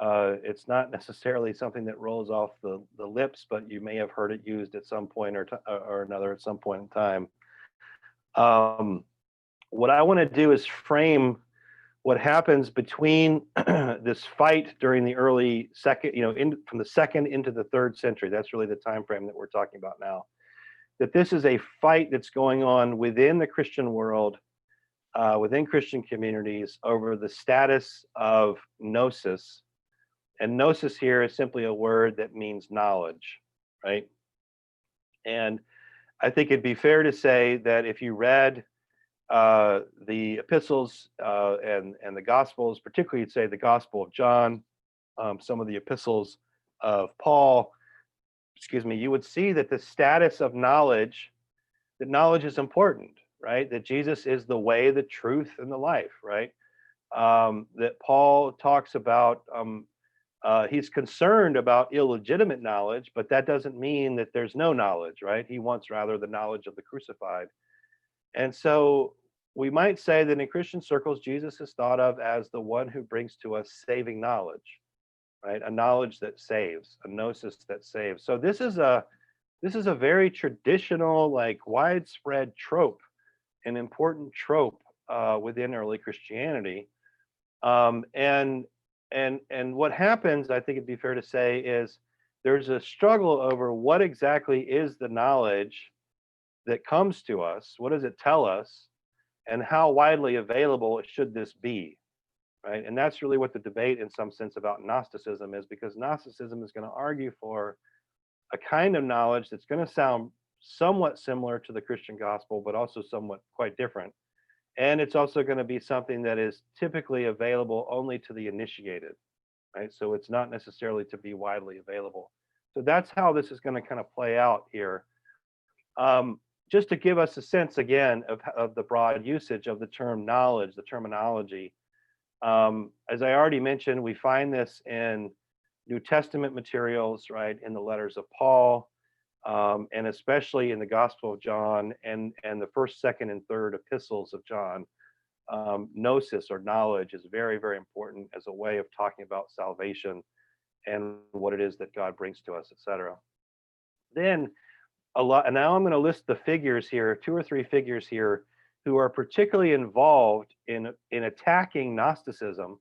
It's not necessarily something that rolls off the lips, but you may have heard it used at some point or another at some point in time. What I want to do is frame what happens between this fight during the early second, from the second into the third century. That's really the time frame that we're talking about now. That this is a fight that's going on within the Christian world, within Christian communities over the status of gnosis. And gnosis here is simply a word that means knowledge, right? And I think it'd be fair to say that if you read the epistles and the gospels, particularly you'd say the Gospel of John, some of the epistles of Paul, you would see that the status of knowledge, that knowledge is important, right? That Jesus is the way, the truth, and the life, right? That Paul talks about, he's concerned about illegitimate knowledge, but that doesn't mean that there's no knowledge, right? He wants rather the knowledge of the crucified. And so we might say that in Christian circles, Jesus is thought of as the one who brings to us saving knowledge, right? A knowledge that saves, a gnosis that saves. So this is a very traditional, like widespread trope, an important trope within early Christianity. And what happens, I think it'd be fair to say, is there's a struggle over what exactly is the knowledge that comes to us. What does it tell us? And how widely available should this be? Right? And that's really what the debate in some sense about Gnosticism is, because Gnosticism is going to argue for a kind of knowledge that's going to sound somewhat similar to the Christian gospel, but also somewhat quite different. And it's also going to be something that is typically available only to the initiated, right? So it's not necessarily to be widely available. So that's how this is going to kind of play out here. Just to give us a sense again of the broad usage of the term knowledge, the terminology. As I already mentioned, we find this in New Testament materials, right, in the letters of Paul, and especially in the Gospel of John and the first, second, and third epistles of John. Gnosis or knowledge is very, very important as a way of talking about salvation and what it is that God brings to us, etc. Then and now I'm going to list the figures here, 2 or 3 figures here, who are particularly involved in attacking Gnosticism,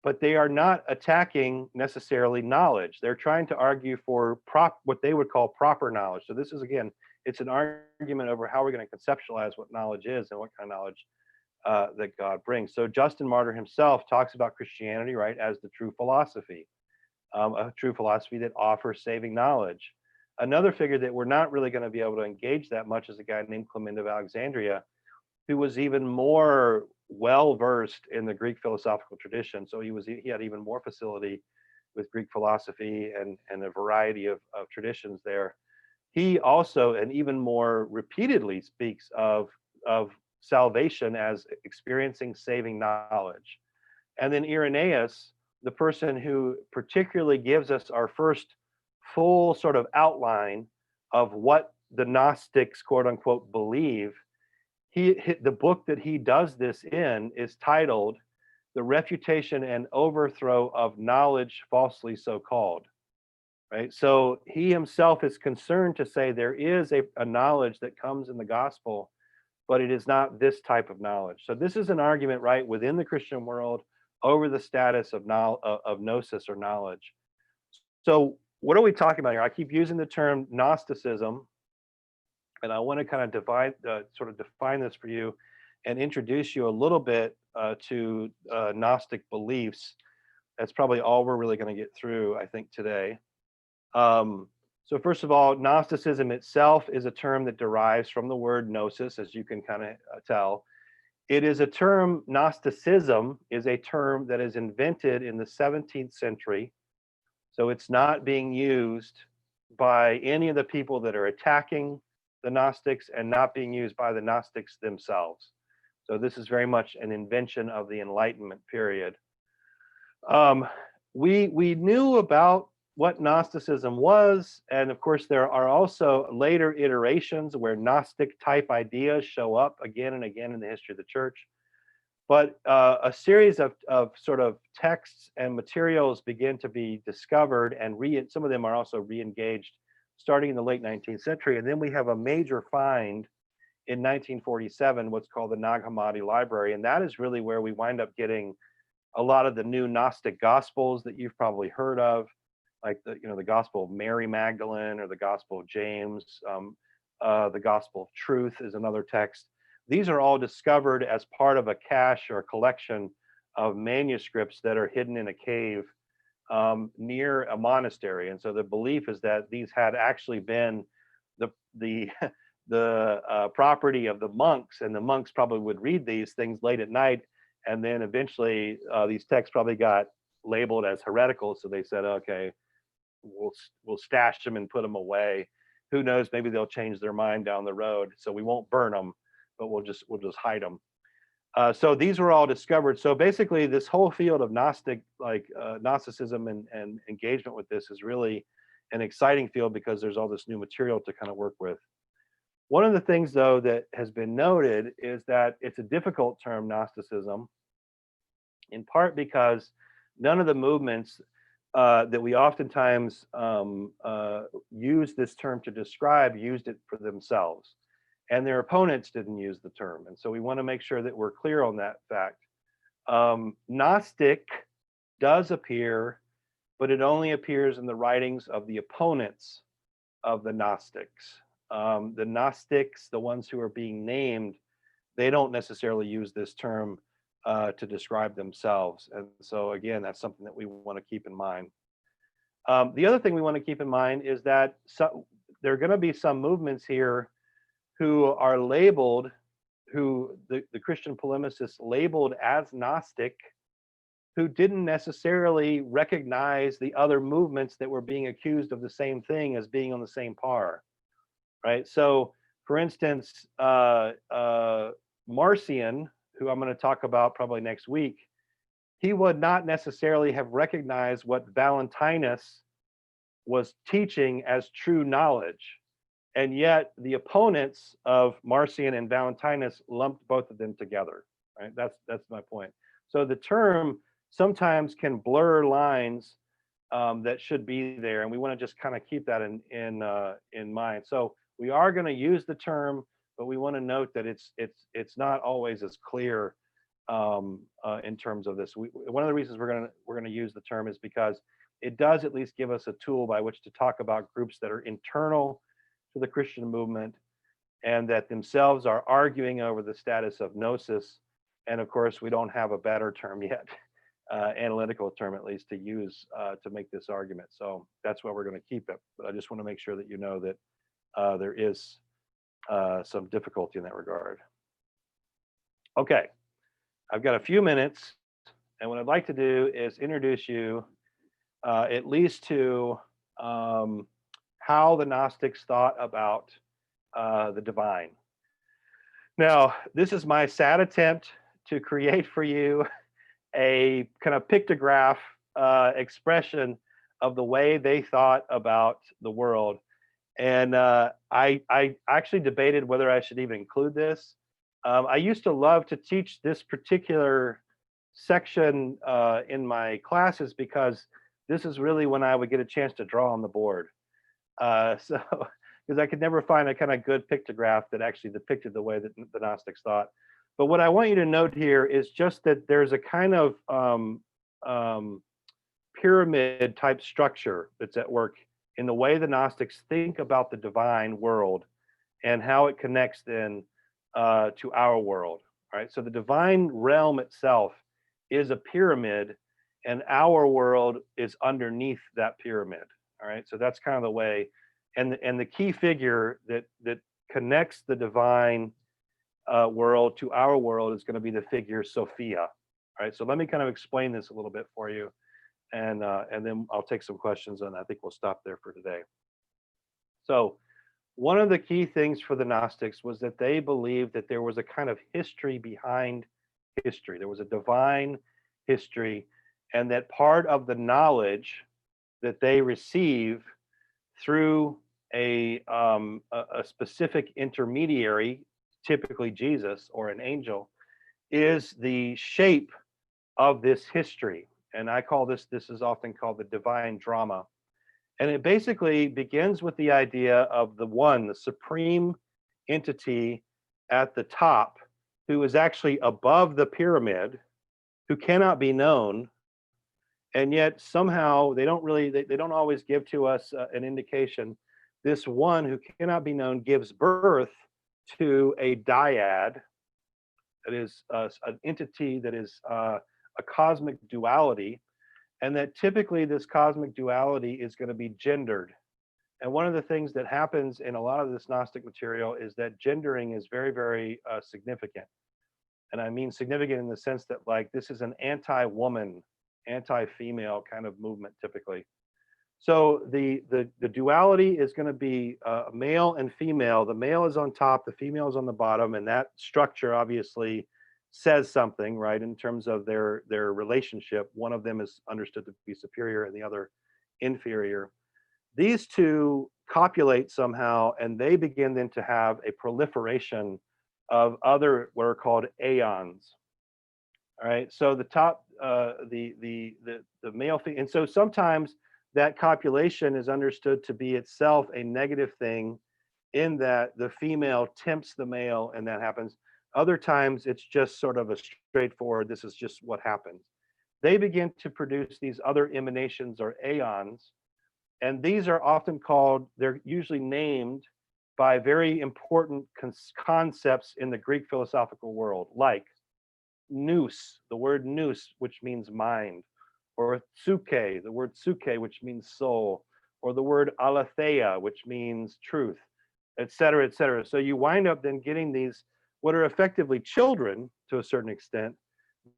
but they are not attacking necessarily knowledge. They're trying to argue for what they would call proper knowledge. So this is, again, it's an argument over how we're going to conceptualize what knowledge is and what kind of knowledge that God brings. So Justin Martyr himself talks about Christianity, right, as the true philosophy, a true philosophy that offers saving knowledge. Another figure that we're not really going to be able to engage that much is a guy named Clement of Alexandria, who was even more well-versed in the Greek philosophical tradition. So he had even more facility with Greek philosophy and a variety of traditions there. He also, and even more repeatedly, speaks of salvation as experiencing saving knowledge. And then Irenaeus, the person who particularly gives us our first full sort of outline of what the Gnostics, quote unquote, believe, the book that he does this in is titled "The Refutation and Overthrow of Knowledge Falsely So Called." Right? So he himself is concerned to say there is a knowledge that comes in the gospel, but it is not this type of knowledge. So this is an argument, right, within the Christian world over the status of gnosis or knowledge. So what are we talking about here? I keep using the term Gnosticism, and I want to kind of define this for you and introduce you a little bit to Gnostic beliefs. That's probably all we're really going to get through, I think, today. So first of all, Gnosticism itself is a term that derives from the word gnosis, as you can kind of tell. It is a term, Gnosticism is a term that is invented in the 17th century. So it's not being used by any of the people that are attacking the Gnostics and not being used by the Gnostics themselves. So this is very much an invention of the Enlightenment period. We knew about what Gnosticism was, and of course there are also later iterations where Gnostic type ideas show up again and again in the history of the church. But a series of sort of texts and materials begin to be discovered, and some of them are also re-engaged starting in the late 19th century. And then we have a major find in 1947, what's called the Nag Hammadi Library, and that is really where we wind up getting a lot of the new Gnostic Gospels that you've probably heard of, like the Gospel of Mary Magdalene or the Gospel of James. The Gospel of Truth is another text. These are all discovered as part of a cache or collection of manuscripts that are hidden in a cave near a monastery. And so the belief is that these had actually been the property of the monks, and the monks probably would read these things late at night, and then eventually these texts probably got labeled as heretical. So they said, okay, we'll stash them and put them away. Who knows? Maybe they'll change their mind down the road. So we won't burn them, but we'll just hide them. So these were all discovered. So basically, this whole field of Gnosticism and engagement with this is really an exciting field because there's all this new material to kind of work with. One of the things, though, that has been noted is that it's a difficult term, Gnosticism, in part because none of the movements that we oftentimes use this term to describe used it for themselves, and their opponents didn't use the term. And so we want to make sure that we're clear on that fact. Gnostic does appear, but it only appears in the writings of the opponents of the Gnostics. The Gnostics, the ones who are being named, they don't necessarily use this term to describe themselves. And so again, that's something that we want to keep in mind. The other thing we want to keep in mind is that there are going to be some movements here who are labeled, who the Christian polemicists labeled as Gnostic, who didn't necessarily recognize the other movements that were being accused of the same thing as being on the same par, right? So for instance, Marcion, who I'm going to talk about probably next week, he would not necessarily have recognized what Valentinus was teaching as true knowledge. And yet the opponents of Marcion and Valentinus lumped both of them together, right? That's my point. So the term sometimes can blur lines that should be there, and we want to just kind of keep that in mind. So we are going to use the term, but we want to note that it's not always as clear in terms of this. One of the reasons we're going to use the term is because it does at least give us a tool by which to talk about groups that are internal to the Christian movement and that themselves are arguing over the status of gnosis. And of course, we don't have a better term yet, analytical term at least, to use to make this argument. So that's why we're going to keep it. But I just want to make sure that you know that there is some difficulty in that regard. Okay, I've got a few minutes, and what I'd like to do is introduce you at least to how the Gnostics thought about the divine. Now, this is my sad attempt to create for you a kind of pictograph expression of the way they thought about the world. And I actually debated whether I should even include this, I used to love to teach this particular section in my classes because this is really when I would get a chance to draw on the board. So, because I could never find a kind of good pictograph that actually depicted the way that the Gnostics thought. But what I want you to note here is just that there's a kind of pyramid type structure that's at work in the way the Gnostics think about the divine world and how it connects then to our world. Right. So the divine realm itself is a pyramid, and our world is underneath that pyramid. All right. So that's kind of the way, and the key figure that connects the divine world to our world is going to be the figure Sophia. All right. So let me kind of explain this a little bit for you, and then I'll take some questions, and I think we'll stop there for today. So one of the key things for the Gnostics was that they believed that there was a kind of history behind history. There was a divine history, and that part of the knowledge that they receive through a specific intermediary, typically Jesus or an angel, is the shape of this history. And I call this is often called the divine drama. And it basically begins with the idea of the one, the supreme entity at the top, who is actually above the pyramid, who cannot be known. And yet somehow they don't always give to us an indication. This one who cannot be known gives birth to a dyad, that is an entity that is a cosmic duality, and that typically this cosmic duality is going to be gendered. And one of the things that happens in a lot of this Gnostic material is that gendering is very, very significant. And I mean significant in the sense that, like, this is an anti-woman, anti-female kind of movement typically. So the duality is going to be male and female. The male is on top, the female is on the bottom, and that structure obviously says something, right, in terms of their relationship. One of them is understood to be superior and the other inferior. These two copulate somehow, and they begin then to have a proliferation of other what are called aeons. All right, so the top, the male, and so sometimes that copulation is understood to be itself a negative thing, in that the female tempts the male, and that happens. Other times it's just sort of a straightforward, this is just what happens. They begin to produce these other emanations or aeons, and these are often called, they're usually named by very important concepts in the Greek philosophical world, like nous, the word nous, which means mind, or psyche, the word psyche, which means soul, or the word aletheia, which means truth, et cetera, et cetera. So you wind up then getting these, what are effectively children to a certain extent.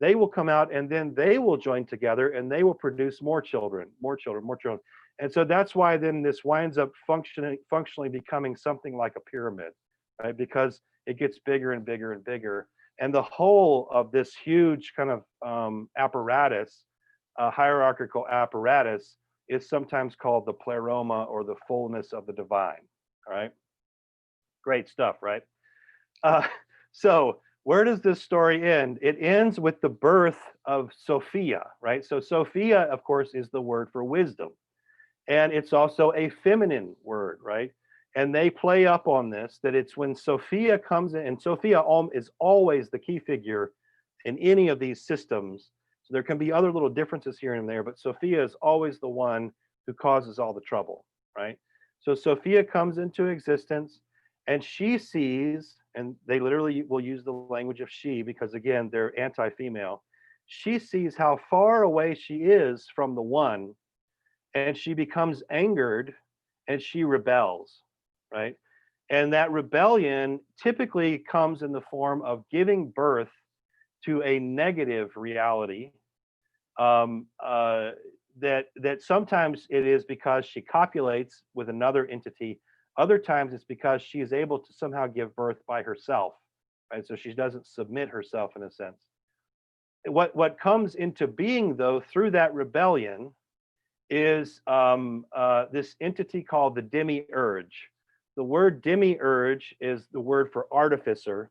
They will come out, and then they will join together, and they will produce more children, more children, more children. And so that's why then this winds up functionally becoming something like a pyramid, right? Because it gets bigger and bigger and bigger. And the whole of this huge kind of apparatus, hierarchical apparatus, is sometimes called the pleroma, or the fullness of the divine. All right, great stuff, right? So where does this story end? It ends with the birth of Sophia, right? So Sophia, of course, is the word for wisdom, and it's also a feminine word, right? And they play up on this, that it's when Sophia comes in, and Sophia is always the key figure in any of these systems. So there can be other little differences here and there, but Sophia is always the one who causes all the trouble, right? So Sophia comes into existence, and she sees, and they literally will use the language of she because, again, they're anti-female. She sees how far away she is from the one, and she becomes angered, and she rebels, right? And that rebellion typically comes in the form of giving birth to a negative reality, that sometimes it is because she copulates with another entity. Other times it's because she is able to somehow give birth by herself, right? So she doesn't submit herself in a sense. What comes into being, though, through that rebellion is this entity called the demiurge. The word demiurge is the word for artificer,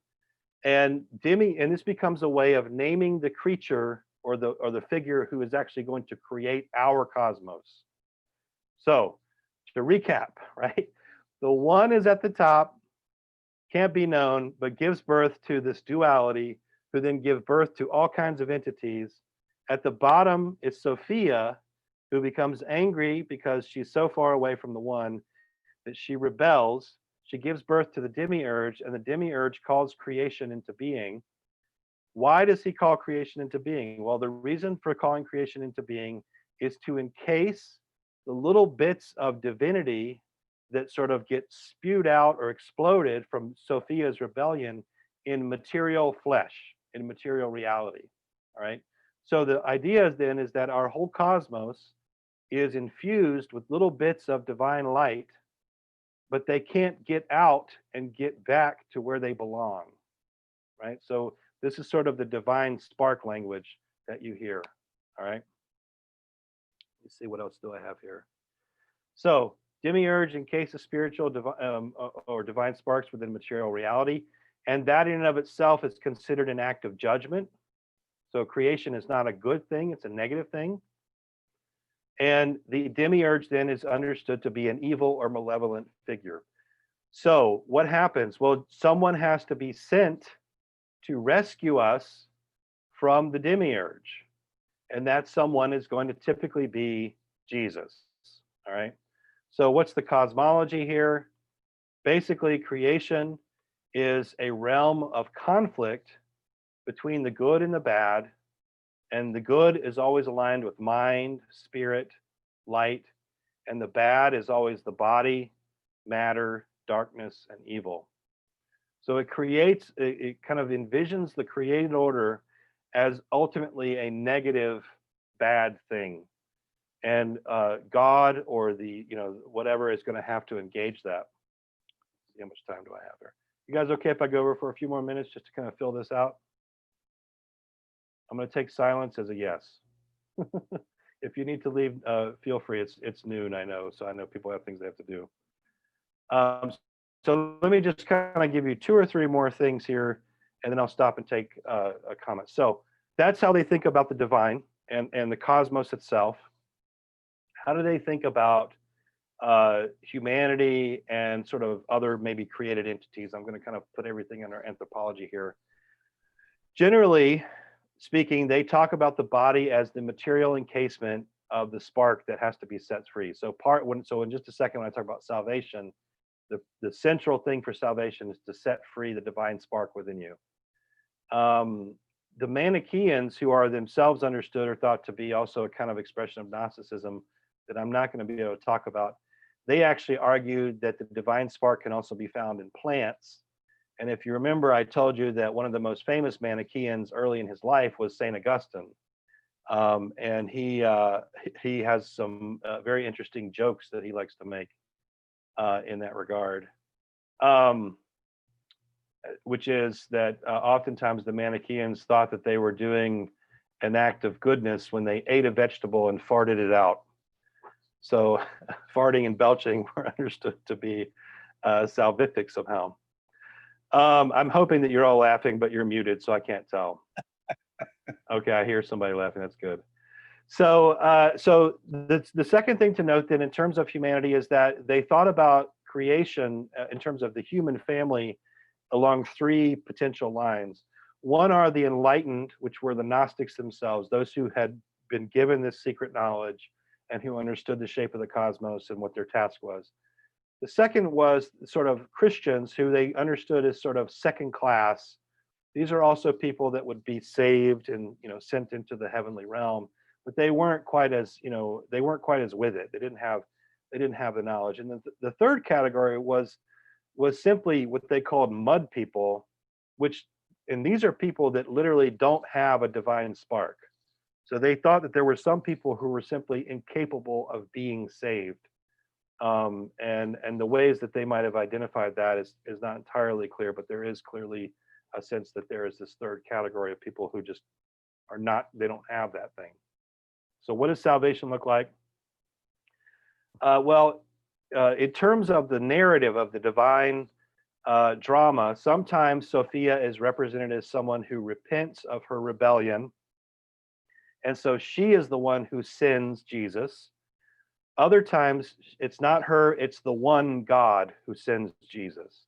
And this becomes a way of naming the creature or the figure who is actually going to create our cosmos. So to recap, right? The one is at the top, can't be known, but gives birth to this duality, who then give birth to all kinds of entities. At the bottom is Sophia, who becomes angry because she's so far away from the one that she rebels. She gives birth to the demiurge, and the demiurge calls creation into being. Why does he call creation into being? Well, the reason for calling creation into being is to encase the little bits of divinity that sort of get spewed out or exploded from Sophia's rebellion in material flesh, in material reality. All right. So the idea then is that our whole cosmos is infused with little bits of divine light, but they can't get out and get back to where they belong. Right. So this is sort of the divine spark language that you hear. All right. Let's see, what else do I have here? So demiurge in case of spiritual or divine sparks within material reality. And that in and of itself is considered an act of judgment. So creation is not a good thing, it's a negative thing. And the demiurge then is understood to be an evil or malevolent figure. So what happens? Well, someone has to be sent to rescue us from the demiurge. And that someone is going to typically be Jesus. All right. So what's the cosmology here? Basically, creation is a realm of conflict between the good and the bad. And the good is always aligned with mind, spirit, light. And the bad is always the body, matter, darkness, and evil. So it kind of envisions the created order as ultimately a negative, bad thing. And God or whatever is going to have to engage that. Let's see, how much time do I have here? You guys okay if I go over for a few more minutes just to kind of fill this out? I'm going to take silence as a yes. If you need to leave, feel free. It's noon, I know, so I know people have things they have to do. So let me just kind of give you 2 or 3 more things here, and then I'll stop and take a comment. So that's how they think about the divine and the cosmos itself. How do they think about humanity and sort of other maybe created entities? I'm going to kind of put everything under anthropology here. Generally speaking, they talk about the body as the material encasement of the spark that has to be set free. So in just a second, when I talk about salvation, the central thing for salvation is to set free the divine spark within you. The Manichaeans, who are themselves understood or thought to be also a kind of expression of Gnosticism that I'm not going to be able to talk about, they actually argued that the divine spark can also be found in plants. And if you remember, I told you that one of the most famous Manichaeans early in his life was St. Augustine. And he has some very interesting jokes that he likes to make in that regard. Which is that oftentimes the Manichaeans thought that they were doing an act of goodness when they ate a vegetable and farted it out. So farting and belching were understood to be salvific somehow. I'm hoping that you're all laughing, but you're muted, so I can't tell. Okay, I hear somebody laughing. That's good. So the second thing to note then in terms of humanity is that they thought about creation in terms of the human family along 3 potential lines. One are the enlightened, which were the Gnostics themselves, those who had been given this secret knowledge and who understood the shape of the cosmos and what their task was. The second was sort of Christians, who they understood as sort of second class. These are also people that would be saved and sent into the heavenly realm, but they weren't quite as with it. They didn't have the knowledge. And then the third category was simply what they called mud people, and these are people that literally don't have a divine spark. So they thought that there were some people who were simply incapable of being saved. And the ways that they might have identified that is not entirely clear, but there is clearly a sense that there is this third category of people who just they don't have that thing. So what does salvation look like? In terms of the narrative of the divine drama. Sometimes Sophia is represented as someone who repents of her rebellion. And so she is the one who sends Jesus. Other times it's not her, it's the one God who sends Jesus.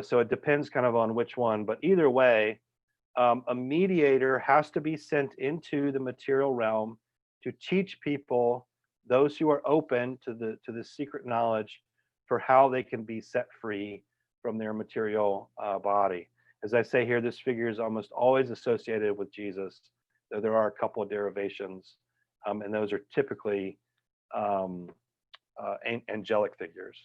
So it depends kind of on which one. But either way, a mediator has to be sent into the material realm to teach people, those who are open to the secret knowledge, for how they can be set free from their material body. As I say here, this figure is almost always associated with Jesus, though there are a couple of derivations, and those are typically angelic figures.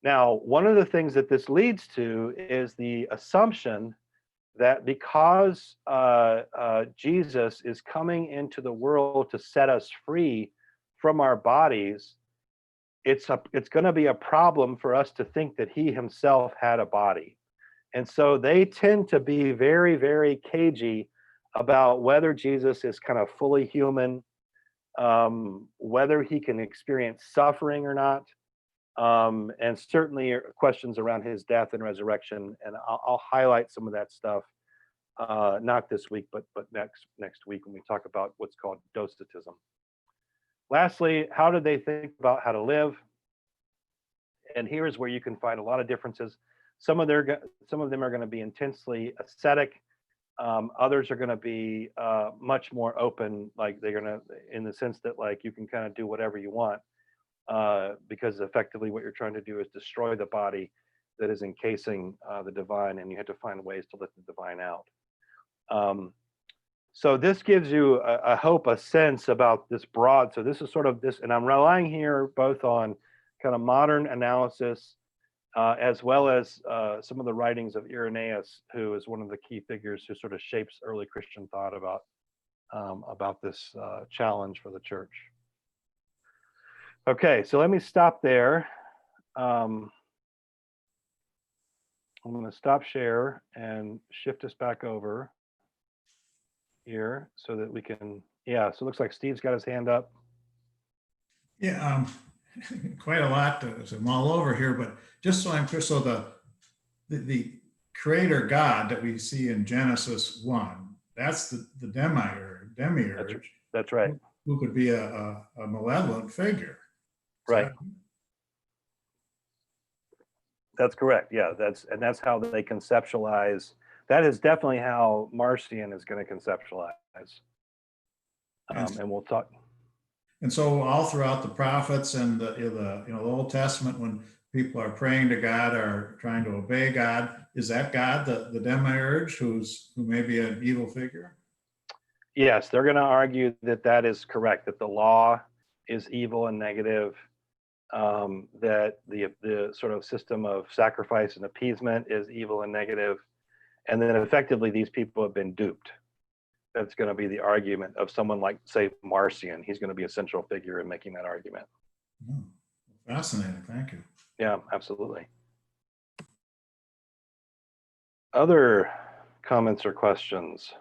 Now, one of the things that this leads to is the assumption that because Jesus is coming into the world to set us free from our bodies, it's going to be a problem for us to think that he himself had a body. And so they tend to be very, very cagey about whether Jesus is kind of fully human, whether he can experience suffering or not, and certainly questions around his death and resurrection. And I'll highlight some of that stuff, not this week, but next week when we talk about what's called docetism. Lastly, how did they think about how to live? And here's where you can find a lot of differences. Some of them are going to be intensely ascetic. Others are going to be much more open, like they're going to, in the sense that like you can kind of do whatever you want, because effectively what you're trying to do is destroy the body that is encasing the divine, and you have to find ways to let the divine out. So this gives you a hope, a sense about this broad. So this is sort of this, and I'm relying here both on kind of modern analysis, as well as some of the writings of Irenaeus, who is one of the key figures who sort of shapes early Christian thought about this challenge for the church. Okay, so let me stop there. I'm going to stop share and shift us back over here so that we can, yeah, so it looks like Steve's got his hand up. Yeah, quite a lot. I'm all over here, but just so I'm clear, so the creator God that we see in Genesis 1, that's the demiurge. That's right. Who could be a malevolent figure. Right. That's correct. Yeah, that's how they conceptualize. That is definitely how Marcion is going to conceptualize. And we'll talk. And so all throughout the prophets and the Old Testament, when people are praying to God or trying to obey God, is that God the demiurge who may be an evil figure? Yes, they're going to argue that that is correct, that the law is evil and negative, that the sort of system of sacrifice and appeasement is evil and negative, and then effectively these people have been duped. That's going to be the argument of someone like, say, Marcion. He's going to be a central figure in making that argument. Oh, fascinating. Thank you. Yeah, absolutely. Other comments or questions?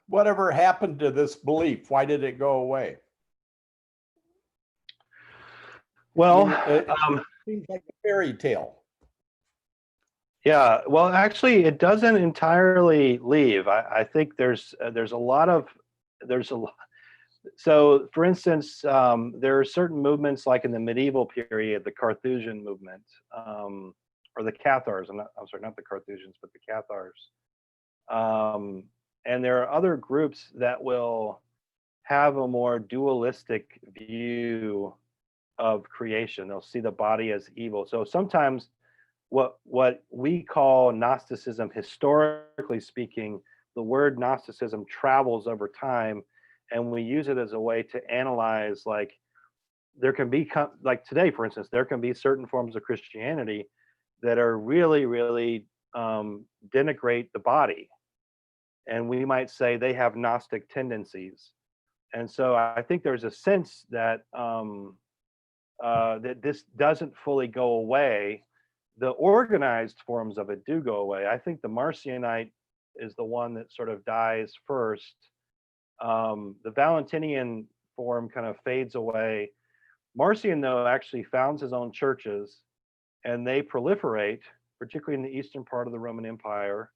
Whatever happened to this belief? Why did it go away? Well, it seems like a fairy tale. Yeah, well, actually, it doesn't entirely leave. I think there's a lot. So, for instance, there are certain movements, like in the medieval period, the Carthusian movement, or the Cathars. I'm sorry, not the Carthusians, but the Cathars. And there are other groups that will have a more dualistic view of creation. They'll see the body as evil. So sometimes what we call Gnosticism, historically speaking, the word Gnosticism travels over time, and we use it as a way to analyze, like, there can be, like today, for instance, there can be certain forms of Christianity that are really, really denigrate the body. And we might say they have Gnostic tendencies. And so I think there's a sense that that this doesn't fully go away. The organized forms of it do go away. I think the Marcionite is the one that sort of dies first. The Valentinian form kind of fades away. Marcion, though, actually founds his own churches, and they proliferate, particularly in the eastern part of the Roman Empire.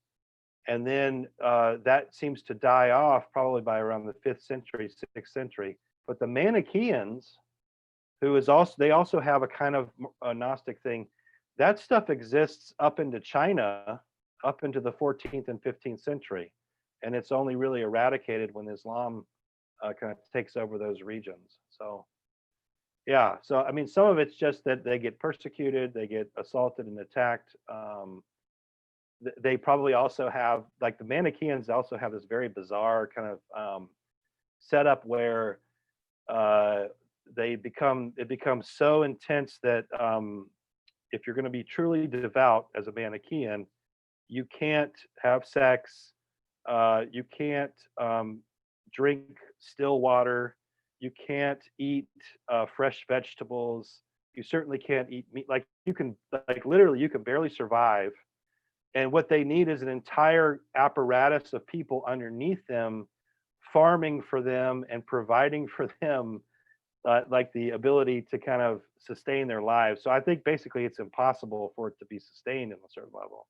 And then that seems to die off probably by around the 5th century, 6th century. But the Manichaeans, they also have a kind of a Gnostic thing. That stuff exists up into China, up into the 14th and 15th century. And it's only really eradicated when Islam kind of takes over those regions. So, yeah. So, I mean, some of it's just that they get persecuted, they get assaulted and attacked. They probably also have, like the Manichaeans also have this very bizarre kind of setup where it becomes so intense that if you're going to be truly devout as a Manichaean, you can't have sex, you can't drink still water, you can't eat fresh vegetables, you certainly can't eat meat. Like literally you can barely survive. And what they need is an entire apparatus of people underneath them, farming for them and providing for them, like the ability to kind of sustain their lives. So I think basically it's impossible for it to be sustained in a certain level.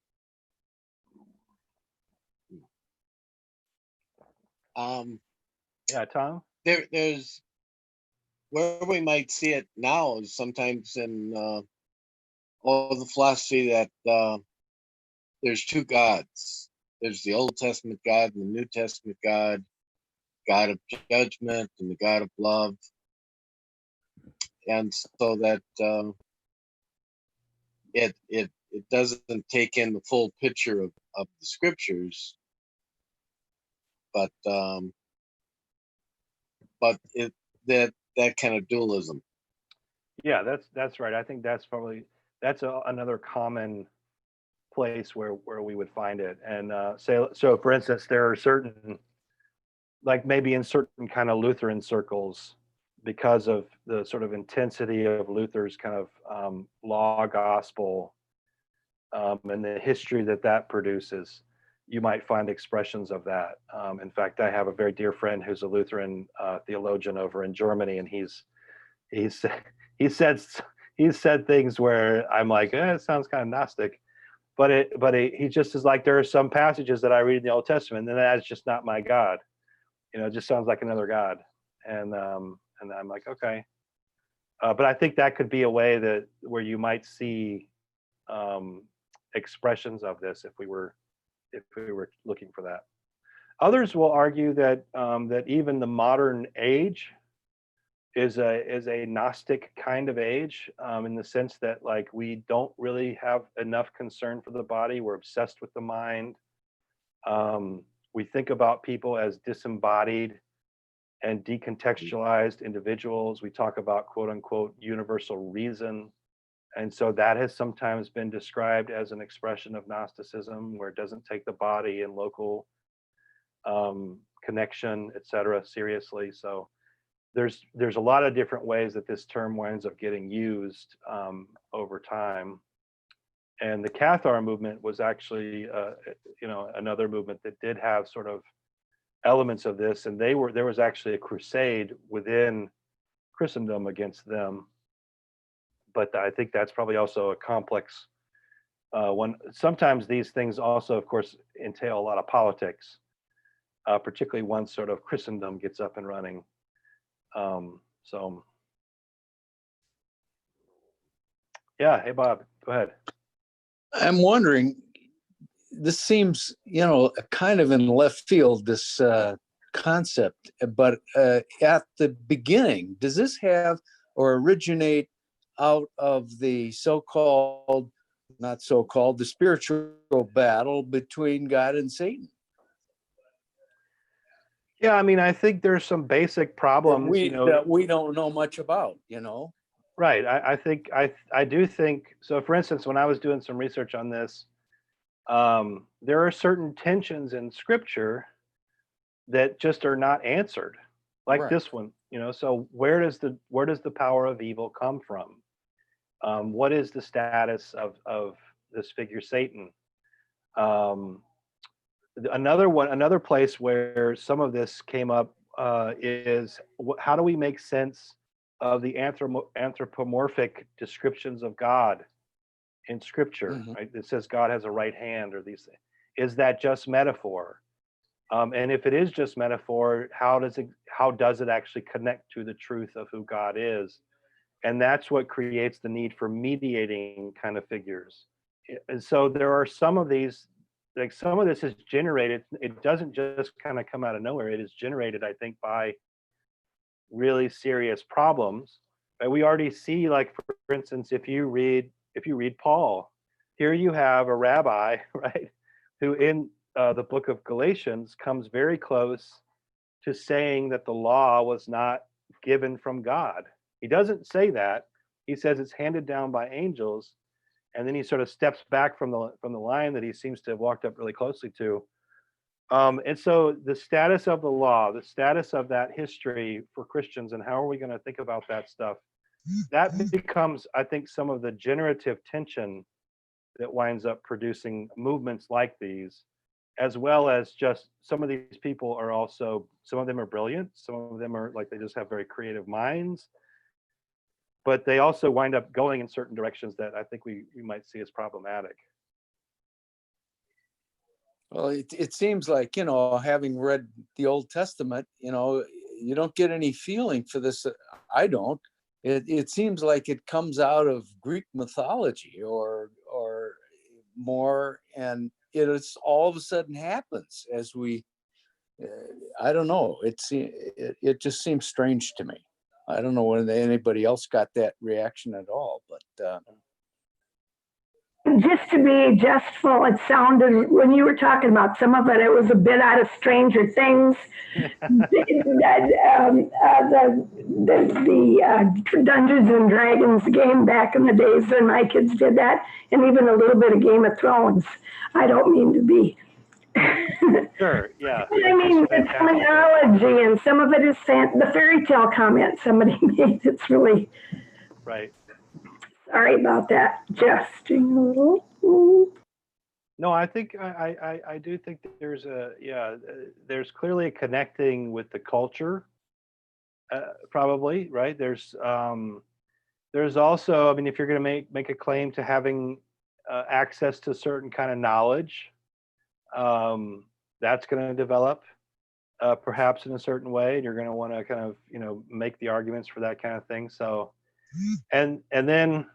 Yeah, Tom? There's where we might see it now is sometimes in all the philosophy that there's two gods. There's the Old Testament God and the New Testament God, God of judgment and the God of love. And so that it doesn't take in the full picture of the scriptures, but that kind of dualism. Yeah, that's right. I think that's another common place where we would find it. And so for instance, there are certain, like maybe in certain kind of Lutheran circles, because of the sort of intensity of Luther's kind of law gospel and the history that produces, you might find expressions of that. In fact, I have a very dear friend who's a Lutheran theologian over in Germany, and he said things where I'm like, it sounds kind of Gnostic. But he just is like, there are some passages that I read in the Old Testament, and that's just not my God. It just sounds like another God. And I'm like, okay. But I think that could be a way where you might see expressions of this if we were looking for that. Others will argue that that even the modern age is a Gnostic kind of age, in the sense that like we don't really have enough concern for the body. We're obsessed with the mind. We think about people as disembodied and decontextualized individuals. We talk about quote unquote universal reason. And so that has sometimes been described as an expression of Gnosticism, where it doesn't take the body and local connection, et cetera, seriously. So there's a lot of different ways that this term winds up getting used over time. And the Cathar movement was actually, another movement that did have sort of elements of this, and there was actually a crusade within Christendom against them. But I think that's probably also a complex one. Sometimes these things also, of course, entail a lot of politics, particularly once sort of Christendom gets up and running. So yeah, hey Bob, go ahead. I'm wondering, this seems, kind of in left field, this concept, but at the beginning, does this have or originate out of the so-called, not so-called, the spiritual battle between God and Satan? Yeah, I mean, I think there's some basic problems that we don't know much about, Right. I do think so. For instance, when I was doing some research on this, there are certain tensions in Scripture that just are not answered, like Right. this one. So where does the power of evil come from? What is the status of this figure Satan? Another place where some of this came up is how do we make sense of the anthropomorphic descriptions of God in Scripture? Right? It says God has a right hand, or these things. Is that just metaphor? And if it is just metaphor, how does it actually connect to the truth of who God is? And that's what creates the need for mediating kind of figures. And so there are some of these, like some of this is generated. It doesn't just kind of come out of nowhere. It is generated, I think, by really serious problems. And we already see, like, for instance, if you read Paul, here you have a rabbi, right, who in the book of Galatians comes very close to saying that the law was not given from God. He doesn't say that. He says it's handed down by angels, and then he sort of steps back from the line that he seems to have walked up really closely to. And so the status of the law, the status of that history for Christians, and how are we going to think about that stuff, that becomes, I think, some of the generative tension that winds up producing movements like these, as well as just some of these people are also, some of them are brilliant, some of them are like, they just have very creative minds, but they also wind up going in certain directions that I think we might see as problematic. Well, it seems like, having read the Old Testament, you don't get any feeling for this. I don't. It seems like it comes out of Greek mythology or more, and it's all of a sudden happens as we. I don't know. It just seems strange to me. I don't know whether anybody else got that reaction at all, but. Just to be jestful, it sounded, when you were talking about some of it, it was a bit out of Stranger Things. The Dungeons and Dragons game back in the days when my kids did that, and even a little bit of Game of Thrones. I don't mean to be. Sure, yeah. But I mean, the terminology, and some of it is the fairy tale comment somebody made. It's really. Right. Sorry about that. Just. No, I think I do think that there's there's clearly a connecting with the culture, probably, right? There's also, I mean, if you're going to make a claim to having access to certain kind of knowledge, that's going to develop perhaps in a certain way, and you're going to want to kind of make the arguments for that kind of thing. So, and then.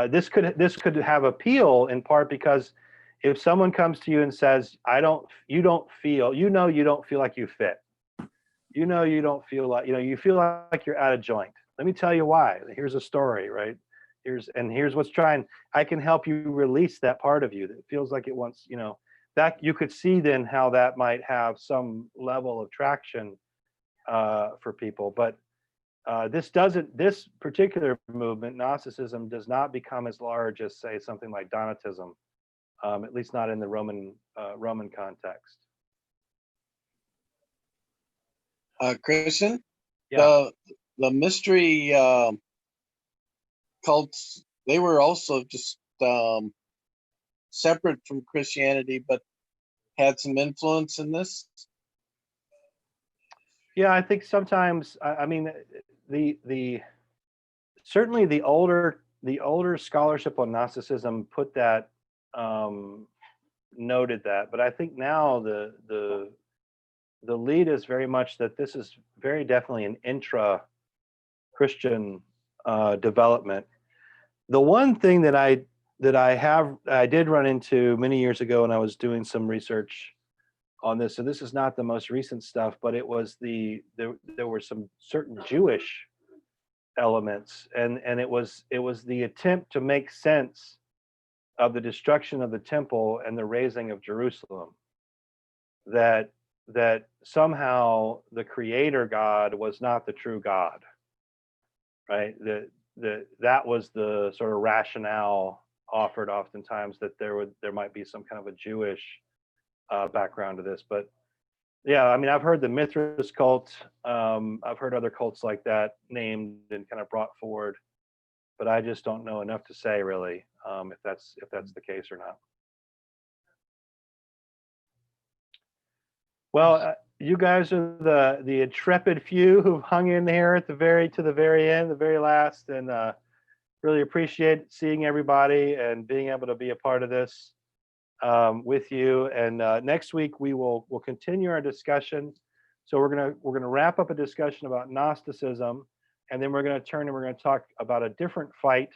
This could have appeal in part because if someone comes to you and says, you don't feel like you fit, you don't feel like, you feel like you're out of joint. Let me tell you why. Here's a story, right? Here's what's I can help you release that part of you that feels like it wants, that you could see then how that might have some level of traction for people. But this particular movement, Gnosticism, does not become as large as, say, something like Donatism, at least not in the Roman context. Christian, yeah. The mystery cults, they were also just separate from Christianity, but had some influence in this. Yeah, I think sometimes, I mean, certainly the older scholarship on Gnosticism put that, noted that, but I think now the lead is very much that this is very definitely an intra-Christian development. The one thing that I did run into many years ago when I was doing some research on this, so this is not the most recent stuff, but it was there were some certain Jewish elements, and it was the attempt to make sense of the destruction of the temple and the raising of Jerusalem, that somehow the creator God was not the true God, right? That was the sort of rationale offered oftentimes, that there might be some kind of a Jewish background to this. But yeah, I mean, I've heard the Mithras cult, I've heard other cults like that named and kind of brought forward, but I just don't know enough to say really if that's the case or not. Well, you guys are the intrepid few who've hung in here at the very end, the very last, and really appreciate seeing everybody and being able to be a part of this with you. And next week we'll continue our discussion. So we're gonna wrap up a discussion about Gnosticism, and then we're gonna turn and we're gonna talk about a different fight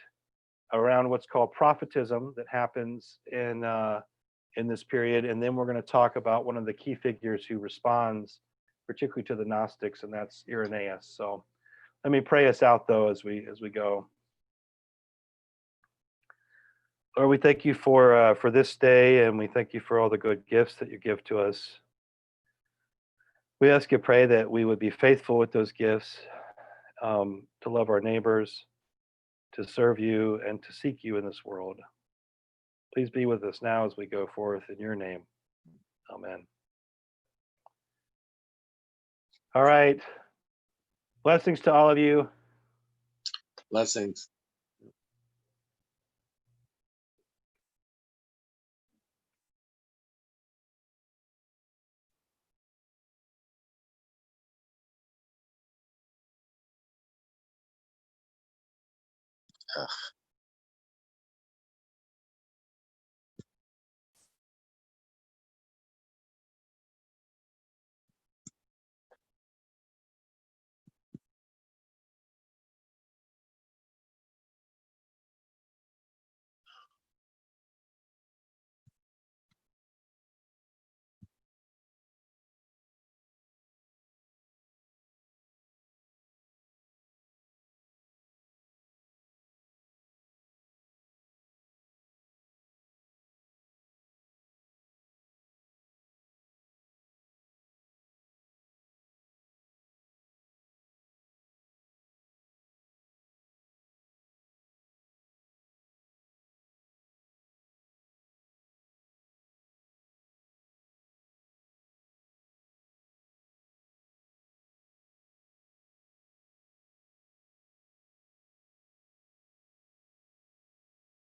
around what's called prophetism that happens in this period, and then we're going to talk about one of the key figures who responds particularly to the Gnostics, and that's Irenaeus. So let me pray us out though as we go. Lord, we thank you for this day, and we thank you for all the good gifts that you give to us. We ask you, pray that we would be faithful with those gifts, to love our neighbors, to serve you, and to seek you in this world. Please be with us now as we go forth in your name. Amen. All right. Blessings to all of you. Blessings. Ugh.